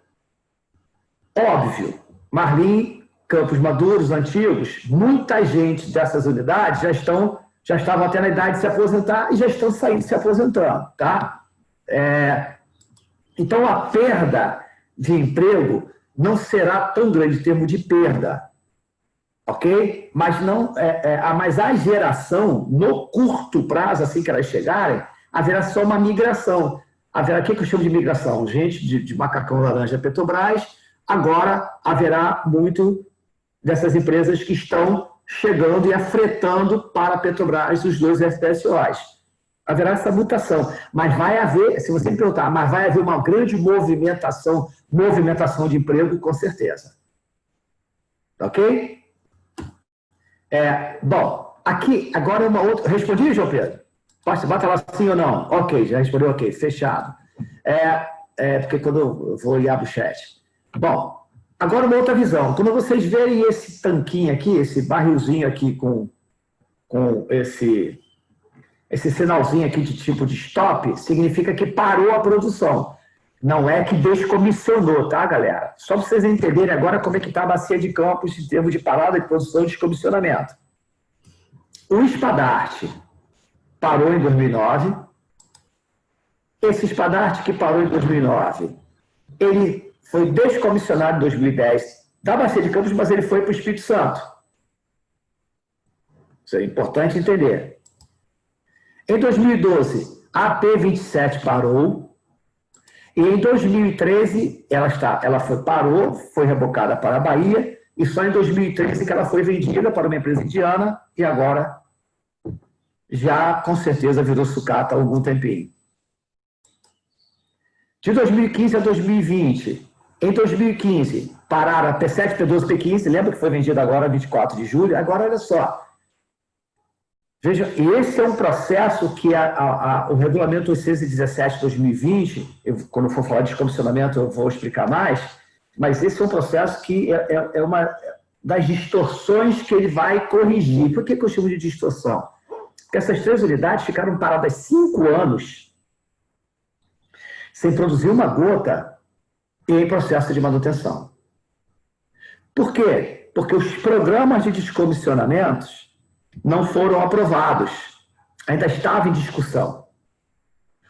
Óbvio, Marlim, Campos Maduros, antigos, muita gente dessas unidades já estavam até na idade de se aposentar e já estão saindo se aposentando, tá? Então, a perda de emprego não será tão grande em termos de perda, ok? Mas, mas a geração, no curto prazo, assim que elas chegarem, haverá só uma migração. Haverá, o que eu chamo de migração? Gente de macacão laranja Petrobras, agora haverá muito dessas empresas que estão chegando e afretando para a Petrobras os 2 FPSOs. Haverá essa mutação, mas vai haver, se você me perguntar, mas vai haver uma grande movimentação de emprego, com certeza. Ok? Bom, aqui, agora uma outra... Respondi, João Pedro? Bota lá sim ou não? Ok, já respondeu, ok, fechado. Porque quando eu vou olhar para o chat. Bom, agora uma outra visão. Quando vocês verem esse tanquinho aqui, esse barrilzinho aqui com esse sinalzinho aqui de tipo de stop, significa que parou a produção. Não é que descomissionou, tá, galera? Só para vocês entenderem agora como é que está a bacia de Campos em termos de parada de produção e descomissionamento. O Spadart parou em 2009. Esse Spadart que parou em 2009, ele foi descomissionado em 2010 da bacia de Campos, mas ele foi para o Espírito Santo. Isso é importante entender. Em 2012, a AP-27 parou. E em 2013, parou, foi rebocada para a Bahia, e só em 2013 que ela foi vendida para uma empresa indiana, e agora já, com certeza, virou sucata há algum tempinho. De 2015 a 2020, em 2015, pararam a P7, P12, P15, lembra que foi vendida agora 24 de julho? Agora, olha só. Veja, esse é um processo que o regulamento 817/2020, quando eu for falar de descomissionamento eu vou explicar mais, mas esse é um processo que é uma das distorções que ele vai corrigir. Por que eu chamo de distorção? Porque essas 3 unidades ficaram paradas 5 anos sem produzir uma gota e em processo de manutenção. Por quê? Porque os programas de descomissionamentos não foram aprovados, ainda estava em discussão.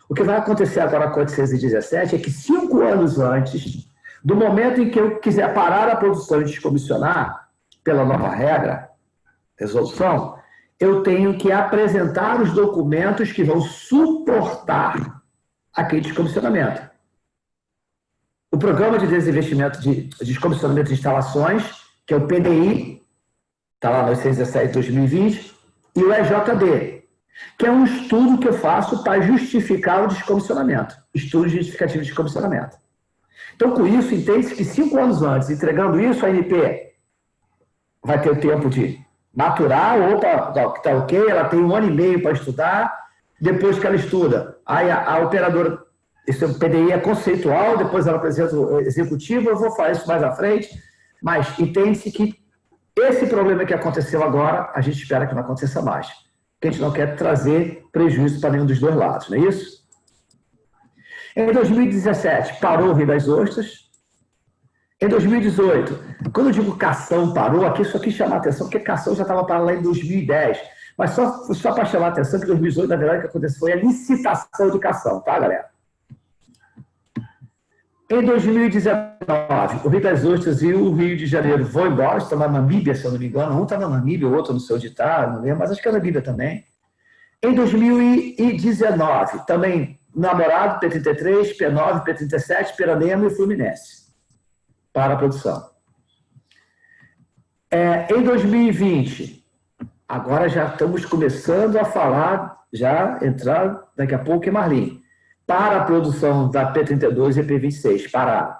O que vai acontecer agora com a 817 é que 5 anos antes do momento em que eu quiser parar a produção e descomissionar, pela nova regra, resolução, eu tenho que apresentar os documentos que vão suportar aquele descomissionamento. O Programa de Desinvestimento de Descomissionamento de Instalações, que é o PDI, está lá no 817/2020, e o EJD, que é um estudo que eu faço para justificar o descomissionamento, estudo justificativo de descomissionamento. Então, com isso, entende-se que 5 anos antes, entregando isso, a ANP vai ter o tempo de maturar, opa, está ok, ela tem 1 ano e meio para estudar, depois que ela estuda, aí a operadora, esse PDI é conceitual, depois ela apresenta o executivo, eu vou falar isso mais à frente, mas entende-se que esse problema que aconteceu agora, a gente espera que não aconteça mais. Porque a gente não quer trazer prejuízo para nenhum dos 2 lados, não é isso? Em 2017, parou o Rio das Ostras. Em 2018, quando eu digo Cação parou, isso aqui chama a atenção, porque Cação já estava parado lá em 2010. Mas só para chamar a atenção que em 2018, na verdade, o que aconteceu foi a licitação de Cação, tá, galera? Em 2019, o Rio das Ostras e o Rio de Janeiro vão embora, estão na Namíbia, se eu não me engano. Um está na Namíbia, o outro não sei onde está, não lembro, mas acho que é na Namíbia também. Em 2019, também Namorado, P33, P9, P37, Peranema e Fluminense, para a produção. Em 2020, agora já estamos começando a falar, já entrar daqui a pouco em Marlim, para a produção da P32 e P26, pararam.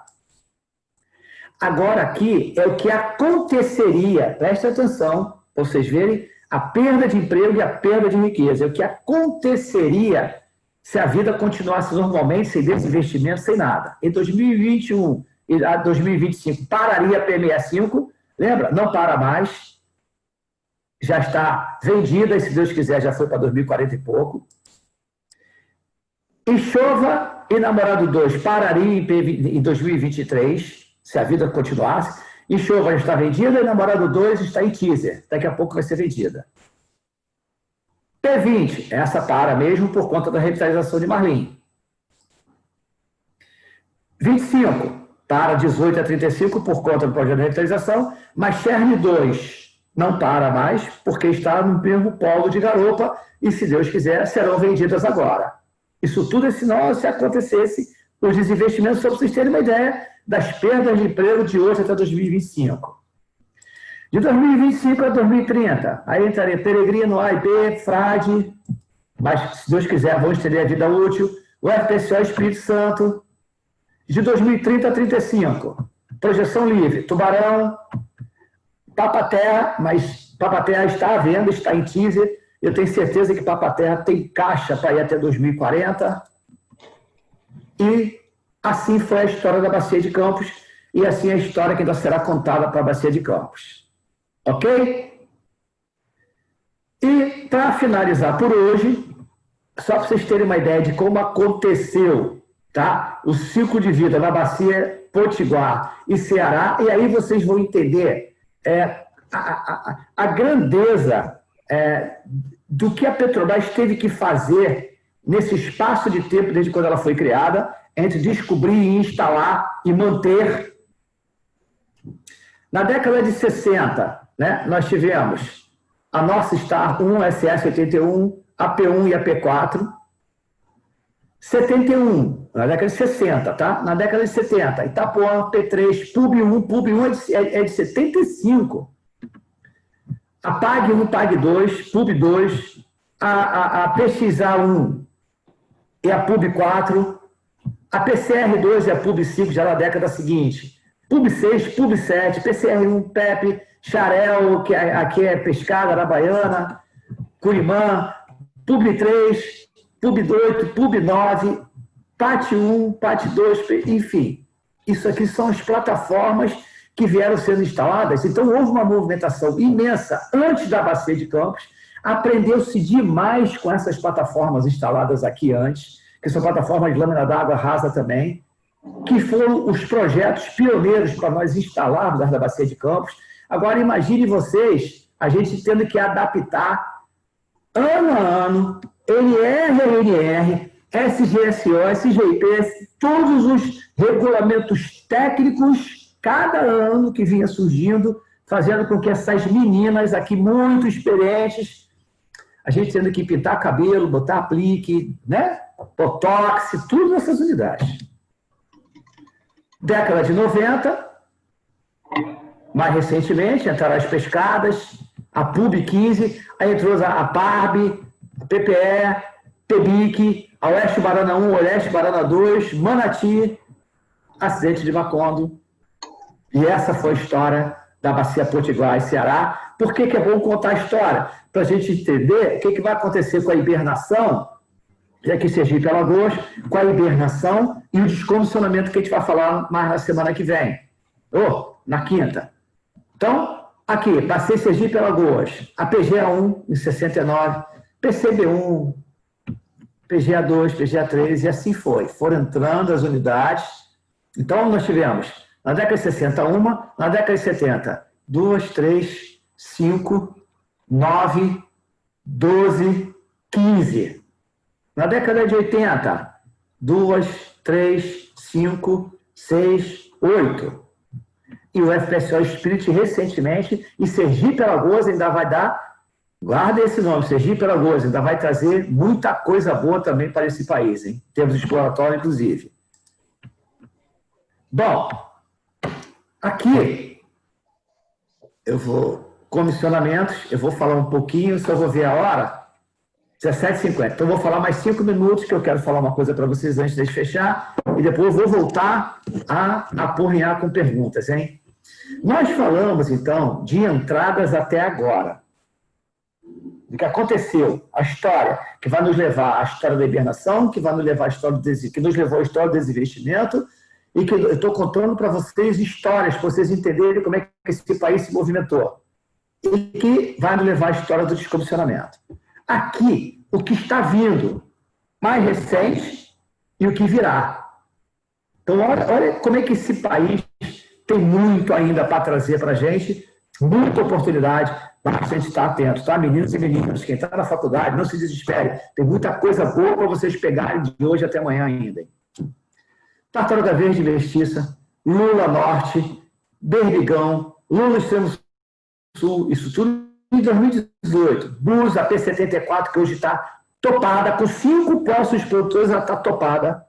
Agora aqui é o que aconteceria, presta atenção, para vocês verem a perda de emprego e a perda de riqueza, é o que aconteceria se a vida continuasse normalmente, sem desinvestimento, sem nada. Em 2021 e 2025, pararia a P65, lembra? Não para mais. Já está vendida, e se Deus quiser, já foi para 2040 e pouco. Enxova e Namorado 2 pararia em 2023, se a vida continuasse. Enxova já está vendida e Namorado 2 está em teaser. Daqui a pouco vai ser vendida. P20, essa para mesmo por conta da revitalização de Marlim. 25, para 18 a 35 por conta do projeto de revitalização, mas Cherne 2 não para mais, porque está no mesmo polo de garupa e, se Deus quiser, serão vendidas agora. Isso tudo é sinal se acontecesse os desinvestimentos, só para vocês terem uma ideia das perdas de emprego de hoje até 2025. De 2025 a 2030, aí entraria Peregrino, A e B, Frade, mas, se Deus quiser, vão estender a vida útil, o FPCO Espírito Santo. De 2030 a 35, Projeção Livre, Tubarão, Papa-Terra, mas Papa-Terra está à venda, está em teaser. Eu tenho certeza que Papa-Terra tem caixa para ir até 2040. E assim foi a história da Bacia de Campos, e assim é a história que ainda será contada para a Bacia de Campos. Ok? E, para finalizar por hoje, só para vocês terem uma ideia de como aconteceu, tá? O ciclo de vida na Bacia Potiguar e Ceará, e aí vocês vão entender a grandeza do que a Petrobras teve que fazer nesse espaço de tempo, desde quando ela foi criada, entre descobrir, instalar e manter. Na década de 60, né, nós tivemos a North Star 1, SS81, a P1 e a P4. 71, na década de 60, tá? Na década de 70, Itapuã, P3, PUB1, PUB1 é de 75. A PAG1, PAG2, PUB2, a PXA1 e a PUB4, a PCR2 e a PUB5 já na década seguinte, PUB6, PUB7, PCR1, PEP, Xarel, que aqui é Pescada, Arabaiana, Curimã, PUB3, PUB8, PUB9, PAT1, PAT2, enfim. Isso aqui são as plataformas que vieram sendo instaladas. Então, houve uma movimentação imensa antes da Bacia de Campos. Aprendeu-se demais com essas plataformas instaladas aqui antes, que são plataformas de lâmina d'água rasa também, que foram os projetos pioneiros para nós instalarmos as da Bacia de Campos. Agora, imagine vocês, a gente tendo que adaptar ano a ano, NR, SGSO, SGIP, todos os regulamentos técnicos, cada ano que vinha surgindo, fazendo com que essas meninas aqui muito experientes, a gente tendo que pintar cabelo, botar aplique, né? Botox, tudo nessas unidades. Década de 90, mais recentemente, entraram as pescadas, a PUB15, aí entrou a PARB, a PPE, PEBIC, a Oeste Barana 1, Oeste Barana 2, Manati, acidente de Macondo. E essa foi a história da Bacia Potiguar e Ceará. Por que é bom contar a história? Para a gente entender o que vai acontecer com a hibernação, e aqui Sergipe Alagoas, com a hibernação e o descomissionamento que a gente vai falar mais na semana que vem. Ou na quinta. Então, aqui, passei Sergipe Alagoas, a PGA1 em 69, PCB1, PGA2, PGA3, e assim foi. Foram entrando as unidades. Então, nós tivemos, na década de 60, uma, na década de 70, 2, 3, 5, 9, 12, 15. Na década de 80, 2, 3, 5, 6, 8. E o FPCO Spirit recentemente, e Sergipe Alagoas ainda vai dar, guarda esse nome, Sergipe Alagoas, ainda vai trazer muita coisa boa também para esse país, hein? Em termos exploratórios, inclusive. Bom, aqui eu vou, comissionamentos, eu vou falar um pouquinho, só vou ver a hora, 17h50. Então, eu vou falar mais 5 minutos, que eu quero falar uma coisa para vocês antes de fechar, e depois eu vou voltar a apurrinhar com perguntas, hein? Nós falamos, então, de entradas até agora. do que aconteceu, a história que vai nos levar à história da hibernação, que vai nos levar à história que nos levou à história do desinvestimento, e que eu estou contando para vocês histórias, para vocês entenderem como é que esse país se movimentou, e que vai nos levar à história do descomissionamento. Aqui, o que está vindo mais recente e o que virá. Então, olha como é que esse país tem muito ainda para trazer para a gente, muita oportunidade, para a gente estar atento, tá? Meninos e meninas, quem está na faculdade, não se desespere, tem muita coisa boa para vocês pegarem de hoje até amanhã ainda. Tartaruga Verde Mestiça, Lula Norte, Berbigão, Lula Extremo Sul, isso tudo em 2018. Búzios, a P74, que hoje está topada, com 5 postos produtores, ela está topada.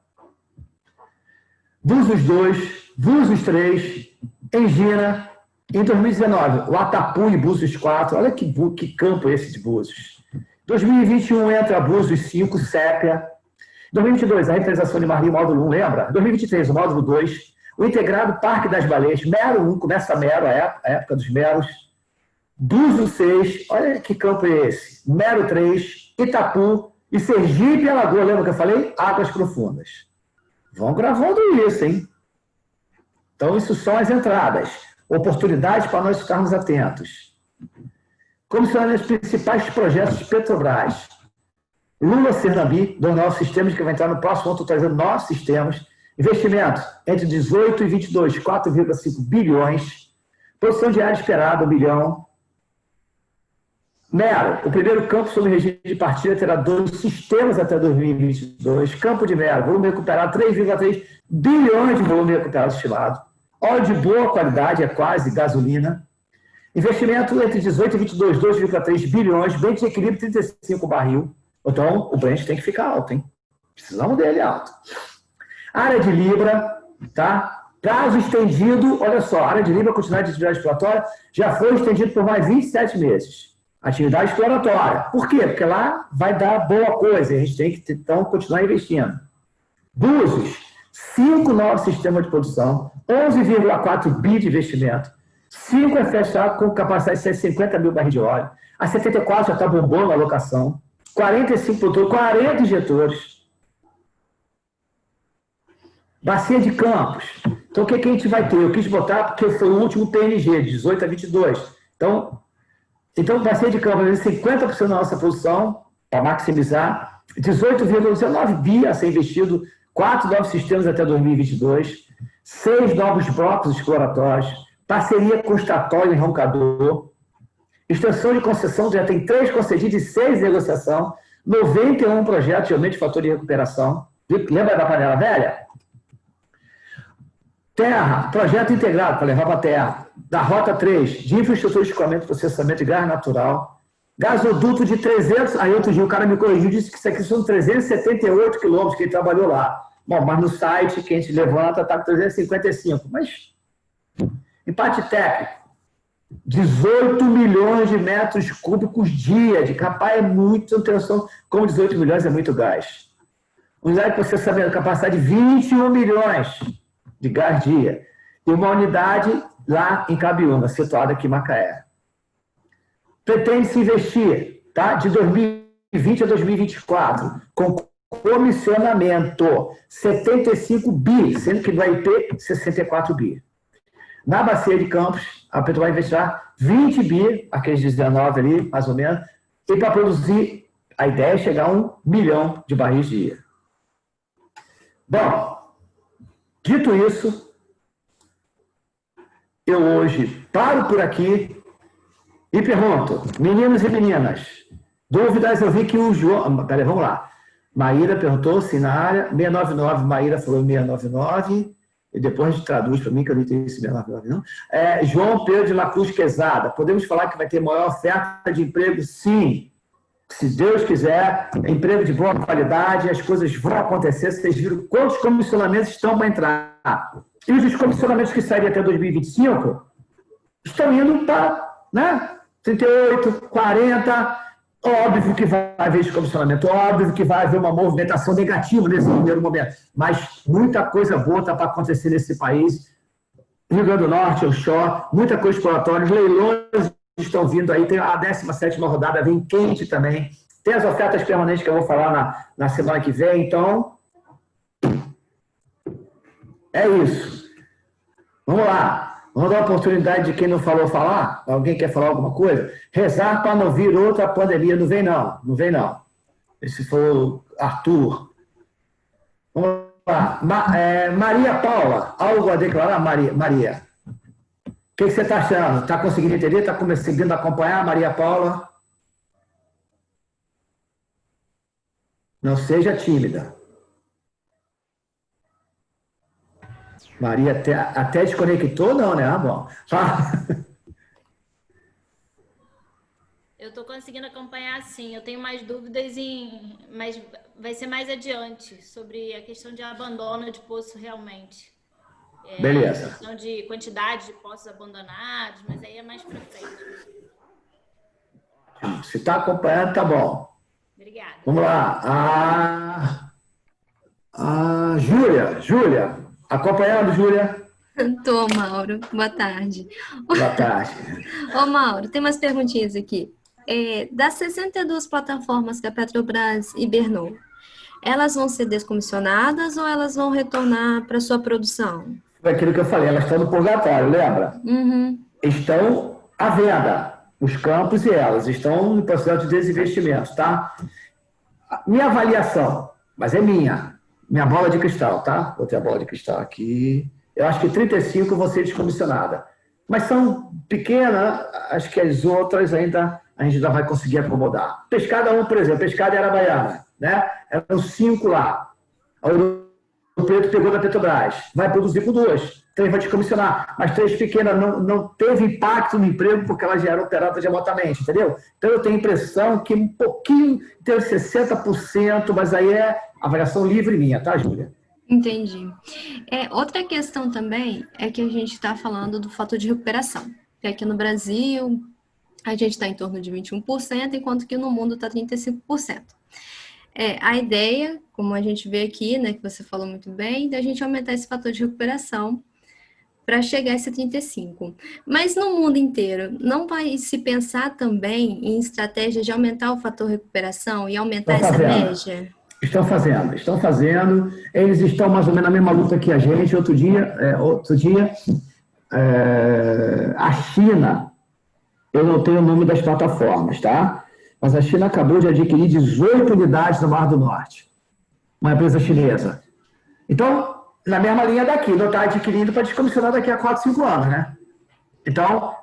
Búzios 2, Búzios 3, Engina, em 2019, o Atapu e Búzios 4, olha que campo é esse de Búzios. 2021 entra Búzios 5, Sépia. 2022, a representação de Marlim, módulo 1, lembra? 2023, o módulo 2, o integrado Parque das Baleias, Mero 1, começa a Mero, a época dos Meros. Búzios 6, olha que campo é esse? Mero 3, Itapu e Sergipe e Alagoas, lembra que eu falei? Águas profundas. Vão gravando isso, hein? Então, isso são as entradas. Oportunidades para nós ficarmos atentos. Como são os principais projetos de Petrobras? Lula Cernambi, dos nossos sistemas, que vai entrar no próximo ano, estou trazendo nossos sistemas. Investimentos entre 18 e 22, 4,5 bilhões. Produção diária esperada, 1 bilhão. Mero, o primeiro campo sob regime de partida terá 2 sistemas até 2022. Campo de Mero, volume recuperado, 3,3 bilhões de volume recuperado estimado. Óleo de boa qualidade, é quase gasolina. Investimento entre 18 e 22, 2,3 bilhões. Bem de equilíbrio, 35 barril. Então, o Brent tem que ficar alto, hein? Precisamos dele alto. Área de Libra, tá? Prazo estendido, olha só, área de Libra, continuidade de atividade exploratória, já foi estendido por mais 27 meses. Atividade exploratória. Por quê? Porque lá vai dar boa coisa, a gente tem que, então, continuar investindo. Búzios, 5 novos sistemas de produção, 11,4 bi de investimento, 5 é fechado com capacidade de 150 mil barris de óleo, a 74 já está bombando a alocação, 45 produtores, 40 injetores, bacia de Campos. Então, o que a gente vai ter? Eu quis botar porque foi o último PNG, de 18 a 22. Então bacia de Campos, 50% da nossa produção, para maximizar, 18,19 bi a ser investido, 4 novos sistemas até 2022, 6 novos blocos exploratórios, parceria com o Statoil em Roncador, extensão de concessão, já tem 3 concedidos e 6 em negociação, 91 projetos de aumento de fator de recuperação. Lembra da panela velha? Terra, projeto integrado para levar para a terra, da Rota 3, de infraestrutura de escoamento e processamento de gás natural, gasoduto de 300, aí outro dia o cara me corrigiu, disse que isso aqui são 378 quilômetros que ele trabalhou lá. Bom, mas no site que a gente levanta está com 355, mas empate técnico. 18 milhões de metros cúbicos dia, de capaz é muito, não tem noção, como 18 milhões é muito gás. Unidade de processamento, capacidade de 21 milhões de gás dia. E uma unidade lá em Cabiúna, situada aqui em Macaé. Pretende-se investir, tá? De 2020 a 2024, com comissionamento, 75 bi, sendo que no AIP, 64 bi. Na Bacia de Campos, a Petrobras vai investir 20 bi, aqueles 19 ali, mais ou menos, e para produzir, a ideia é chegar a 1 milhão de barris dia. Bom, dito isso, eu hoje paro por aqui e pergunto, meninos e meninas, dúvidas? Eu vi que o João... Peraí, vamos lá. Maíra perguntou se na área 699, Maíra falou 699, e depois a gente traduz para mim, que eu não entendi esse 699, não. João Pedro de La Cruz Quezada, podemos falar que vai ter maior oferta de emprego? Sim. Se Deus quiser, emprego de boa qualidade, as coisas vão acontecer. Vocês viram quantos comissionamentos estão para entrar. E os comissionamentos que saírem até 2025 estão indo para, né, 38, 40. Óbvio que vai haver descomissionamento, óbvio que vai haver uma movimentação negativa nesse primeiro momento, mas muita coisa boa está para acontecer nesse país. Rio Grande do Norte, offshore, muita coisa exploratória, leilões estão vindo aí, tem a 17ª rodada, vem quente também. Tem as ofertas permanentes que eu vou falar na semana que vem, então... É isso. Vamos lá. Vamos dar a oportunidade de quem não falou falar? Alguém quer falar alguma coisa? Rezar para não vir outra pandemia. Não vem não, não vem não. Esse foi o Arthur. Vamos lá. Maria Paula, algo a declarar, Maria? O que você está achando? Está conseguindo entender? Está conseguindo acompanhar, Maria Paula? Não seja tímida. Maria até desconectou, não, né? Ah, bom. Eu estou conseguindo acompanhar, sim. Eu tenho mais dúvidas, mas vai ser mais adiante, sobre a questão de abandono de poço realmente. Beleza. A questão de quantidade de poços abandonados, mas aí é mais para frente. Se está acompanhando, tá bom. Obrigada. Vamos lá. Júlia. Acompanhando, Júlia? Tô, Mauro. Boa tarde. Boa tarde. Ô, Mauro, tem umas perguntinhas aqui. Das 62 plataformas que a Petrobras hibernou, elas vão ser descomissionadas ou elas vão retornar para sua produção? Foi aquilo que eu falei, elas estão no purgatório, lembra? Uhum. Estão à venda, os campos e elas, estão no processo de desinvestimento, tá? Minha avaliação, mas é minha bola de cristal, tá? Vou ter a bola de cristal aqui. Eu acho que 35 vão ser descomissionadas. Mas são pequenas, acho que as outras a gente ainda vai conseguir acomodar. Pescada 1, por exemplo, Pescada era Baiana, né? Eram 5 lá. O Preto pegou da Petrobras. Vai produzir com 2. 3 vai descomissionar. Mas 3 pequenas não teve impacto no emprego porque elas já eram operadas remotamente, entendeu? Então eu tenho a impressão que um pouquinho, tem 60%, mas aí é avaliação livre minha, tá, Júlia? Entendi. Outra questão também é que a gente está falando do fator de recuperação. Que aqui no Brasil, a gente está em torno de 21%, enquanto que no mundo está 35%. A ideia, como a gente vê aqui, né, que você falou muito bem, da gente aumentar esse fator de recuperação para chegar a esse 35%. Mas no mundo inteiro, não vai se pensar também em estratégias de aumentar o fator recuperação e aumentar essa média? Estão fazendo. Eles estão mais ou menos na mesma luta que a gente. Outro dia, a China, eu não tenho o nome das plataformas, tá? Mas a China acabou de adquirir 18 unidades no Mar do Norte. Uma empresa chinesa. Então, na mesma linha daqui, não está adquirindo para descomissionar daqui a 4, 5 anos, né? Então,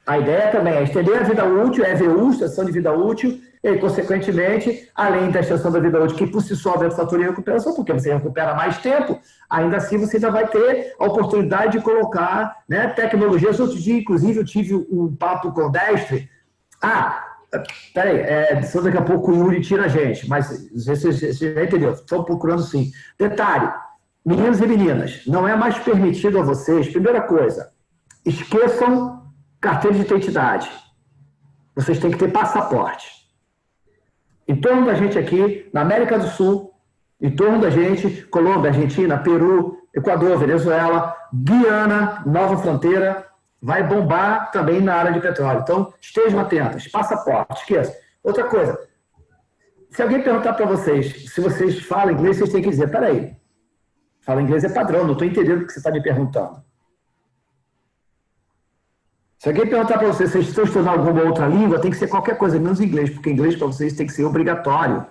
a ideia também é estender a vida útil, EVU, extensão de vida útil, e, consequentemente, além da extensão da vida útil, que por si só aumenta o fator de recuperação, porque você recupera mais tempo, ainda assim você ainda vai ter a oportunidade de colocar, né, tecnologias. Outro dia, inclusive, eu tive um papo com o Destre. Peraí, só daqui a pouco o Yuri tira a gente, mas você já entendeu, estou procurando sim. Detalhe, meninos e meninas, não é mais permitido a vocês, primeira coisa, esqueçam carteira de identidade. Vocês têm que ter passaporte. Em torno da gente aqui, na América do Sul, em torno da gente, Colômbia, Argentina, Peru, Equador, Venezuela, Guiana, Nova Fronteira, vai bombar também na área de petróleo. Então, estejam atentos. Passaporte, esqueça. Outra coisa, se alguém perguntar para vocês, se vocês falam inglês, vocês têm que dizer, peraí, falar inglês é padrão, não estou entendendo o que você está me perguntando. Se alguém perguntar para vocês se vocês estão estudando alguma outra língua, tem que ser qualquer coisa, menos inglês, porque inglês para vocês tem que ser obrigatório.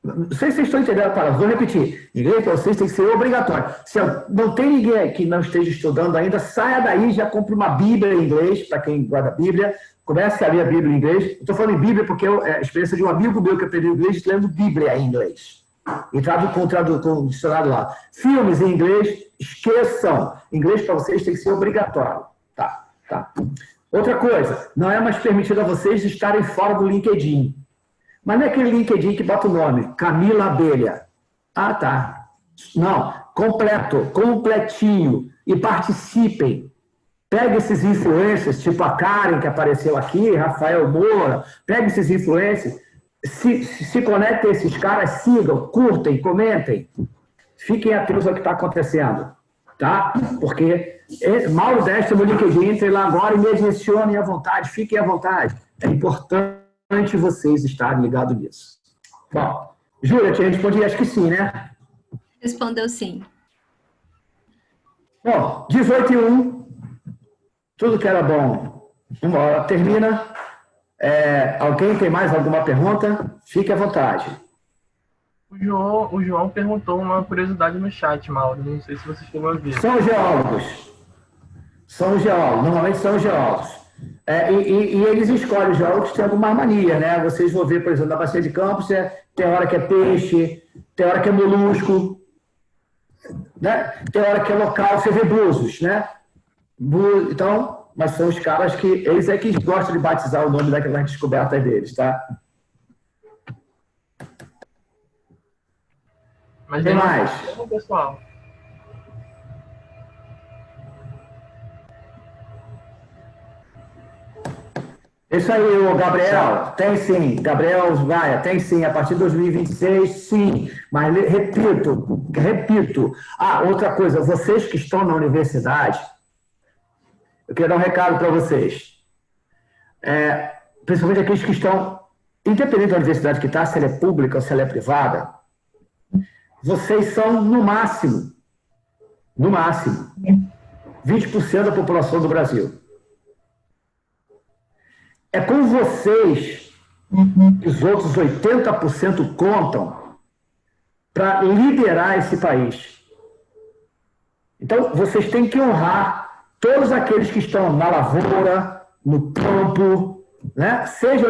Não sei se vocês estão entendendo a palavra, vou repetir. Inglês para vocês tem que ser obrigatório. Se não tem ninguém que não esteja estudando ainda, saia daí, já compre uma Bíblia em inglês, para quem guarda a Bíblia, comece a ler a Bíblia em inglês. Estou falando em Bíblia porque é a experiência de um amigo meu que aprendeu inglês lendo Bíblia em inglês. E com o dicionário lá. Filmes em inglês, esqueçam. Inglês para vocês tem que ser obrigatório. Tá. Outra coisa, não é mais permitido a vocês estarem fora do LinkedIn. Mas não é aquele LinkedIn que bota o nome, Camila Abelha. Tá. Não, completinho. E participem. Pegue esses influencers, tipo a Karen que apareceu aqui, Rafael Moura. Pegue esses influencers, se conectem a esses caras, sigam, curtem, comentem. Fiquem atentos ao que está acontecendo, tá? Porque Mauro Destra no LinkedIn, entrem lá agora e me adicionem à vontade, fiquem à vontade. É importante vocês estarem ligados nisso. Bom, Júlia, te respondi, acho que sim, né? Respondeu sim. Bom, 18h01, tudo que era bom, 1 hora termina. Alguém tem mais alguma pergunta? Fique à vontade. O João perguntou uma curiosidade no chat, Mauro. Não sei se vocês chegou a ver. São geólogos. Normalmente são geólogos. E eles escolhem os geólogos que têm alguma mania, né? Vocês vão ver, por exemplo, na Bacia de Campos, tem hora que é peixe, tem hora que é molusco, né? Tem hora que é local, você vê búzios, né? Então, mas são os caras que... Eles é que gostam de batizar o nome daquelas descobertas deles, tá? Mas tem mais? Pessoal. Isso aí, o Gabriel, tem sim. Gabriel Gaia, tem sim. A partir de 2026, sim. Mas repito. Outra coisa, vocês que estão na universidade, eu quero dar um recado para vocês. Principalmente aqueles que estão, independente da universidade que está, se ela é pública ou se ela é privada, vocês são, no máximo, 20% da população do Brasil. É com vocês que os outros 80% contam para liderar esse país. Então, vocês têm que honrar todos aqueles que estão na lavoura, no campo, né? Seja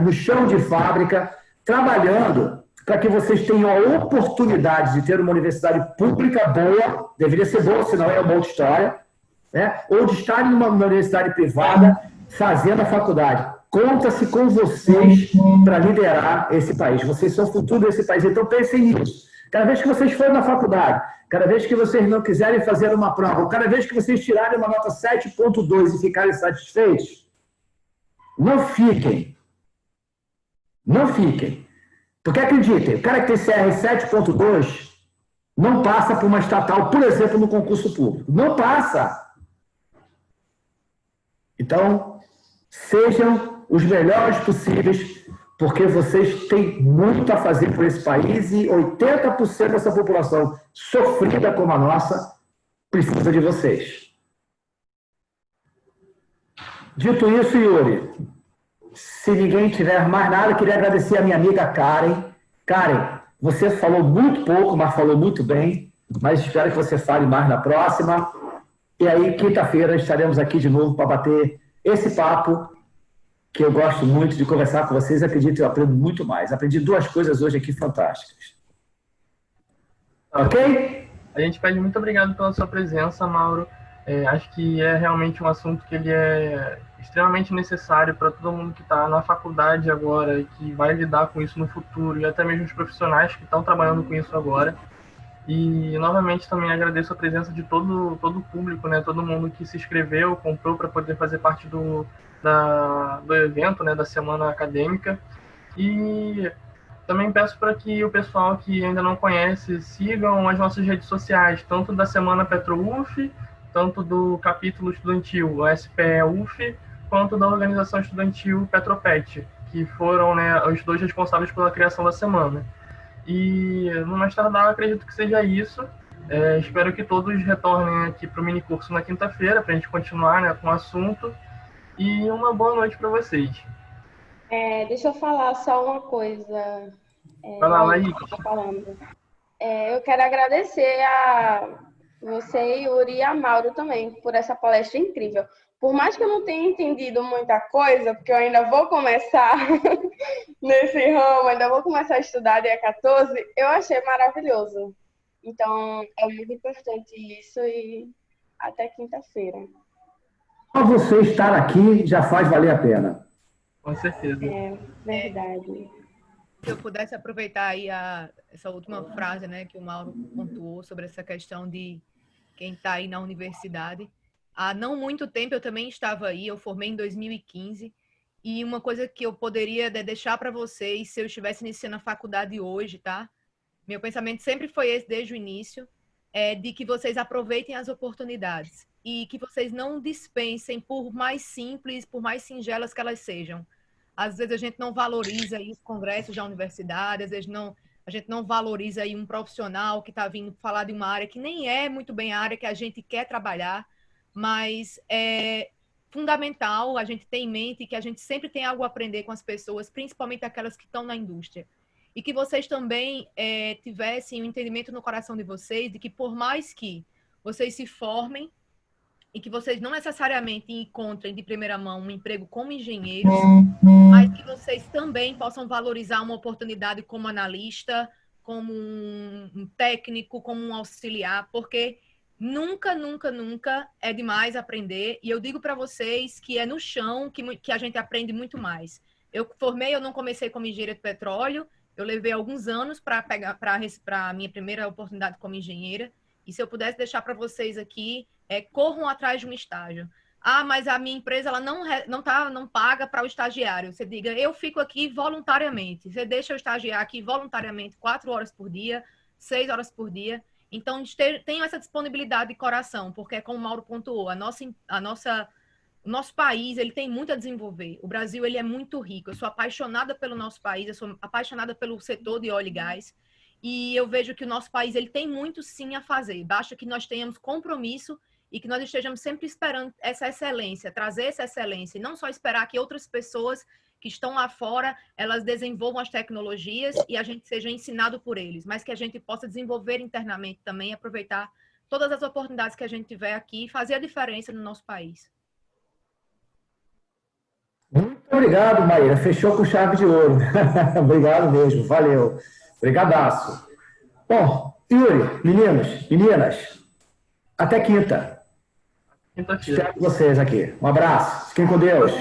no chão de fábrica, trabalhando para que vocês tenham a oportunidade de ter uma universidade pública boa, deveria ser boa, senão é uma outra história, né? Ou de estar em uma universidade privada fazendo a faculdade. Conta-se com vocês para liderar esse país. Vocês são o futuro desse país, então pensem nisso. Cada vez que vocês forem na faculdade, cada vez que vocês não quiserem fazer uma prova, ou cada vez que vocês tirarem uma nota 7.2 e ficarem satisfeitos, não fiquem. Não fiquem. Porque acreditem, o cara que tem CR 7.2 não passa por uma estatal, por exemplo, no concurso público. Não passa. Então, sejam os melhores possíveis, porque vocês têm muito a fazer por esse país e 80% dessa população sofrida como a nossa precisa de vocês. Dito isso, Yuri, se ninguém tiver mais nada, eu queria agradecer a minha amiga Karen. Karen, você falou muito pouco, mas falou muito bem, mas espero que você fale mais na próxima. E aí, quinta-feira, estaremos aqui de novo para bater esse papo que eu gosto muito de conversar com vocês. Acredito que eu aprendo muito mais. Aprendi 2 coisas hoje aqui fantásticas. Ok? A gente pede muito obrigado pela sua presença, Mauro. Acho que é realmente um assunto que ele é extremamente necessário para todo mundo que está na faculdade agora e que vai lidar com isso no futuro, e até mesmo os profissionais que estão trabalhando com isso agora. E, novamente, também agradeço a presença de todo o público, né? Todo mundo que se inscreveu, comprou para poder fazer parte do evento, né? Da semana acadêmica. E também peço para que o pessoal que ainda não conhece sigam as nossas redes sociais, tanto da Semana PetroUF, tanto do capítulo estudantil SPE-UF, quanto da organização estudantil Petropet, que foram, né, os 2 responsáveis pela criação da semana. E no mais tardar, acredito que seja isso. Espero que todos retornem aqui para o minicurso na quinta-feira, para a gente continuar, né, com o assunto. E uma boa noite para vocês. Deixa eu falar só uma coisa. Vai lá, Laís. Eu quero agradecer a você, Yuri, e a Mauro também, por essa palestra incrível. Por mais que eu não tenha entendido muita coisa, porque eu ainda vou começar nesse ramo, ainda vou começar a estudar dia 14, eu achei maravilhoso. Então, é muito importante isso e até quinta-feira. Só você estar aqui já faz valer a pena. Com certeza. É verdade. Se eu pudesse aproveitar aí essa última frase, né, que o Mauro pontuou sobre essa questão de quem está aí na universidade. Há não muito tempo eu também estava aí, eu formei em 2015, e uma coisa que eu poderia deixar para vocês, se eu estivesse iniciando a faculdade hoje, tá? Meu pensamento sempre foi esse desde o início, de que vocês aproveitem as oportunidades. e que vocês não dispensem, por mais simples, por mais singelas que elas sejam. Às vezes a gente não valoriza aí os congressos da universidade, às vezes a gente não valoriza aí um profissional que está vindo falar de uma área que nem é muito bem a área que a gente quer trabalhar, mas é fundamental a gente ter em mente que a gente sempre tem algo a aprender com as pessoas, principalmente aquelas que estão na indústria. E que vocês também tivessem um entendimento no coração de vocês de que por mais que vocês se formem e que vocês não necessariamente encontrem de primeira mão um emprego como engenheiros, mas que vocês também possam valorizar uma oportunidade como analista, como um técnico, como um auxiliar, porque nunca, nunca, nunca é demais aprender. E eu digo para vocês que é no chão que a gente aprende muito mais. Eu não comecei como engenheira de petróleo, eu levei alguns anos para pegar para a minha primeira oportunidade como engenheira. E se eu pudesse deixar para vocês aqui, corram atrás de um estágio. Ah, mas a minha empresa ela não paga para o estagiário. Você diga, eu fico aqui voluntariamente. Você deixa eu estagiar aqui voluntariamente 4 horas por dia, 6 horas por dia. Então, tenham essa disponibilidade de coração, porque como o Mauro pontuou, o nosso país ele tem muito a desenvolver. O Brasil ele é muito rico. Eu sou apaixonada pelo nosso país, eu sou apaixonada pelo setor de óleo e gás. E eu vejo que o nosso país ele tem muito sim a fazer. Basta que nós tenhamos compromisso e que nós estejamos sempre esperando essa excelência, trazer essa excelência, e não só esperar que outras pessoas que estão lá fora, elas desenvolvam as tecnologias e a gente seja ensinado por eles, mas que a gente possa desenvolver internamente também, aproveitar todas as oportunidades que a gente tiver aqui e fazer a diferença no nosso país. Muito obrigado, Maíra. Fechou com chave de ouro. Obrigado mesmo, valeu. Obrigadaço. Bom, Yuri, meninas, até quinta. Quinta-feira. Espero vocês aqui. Um abraço. Fiquem com Deus.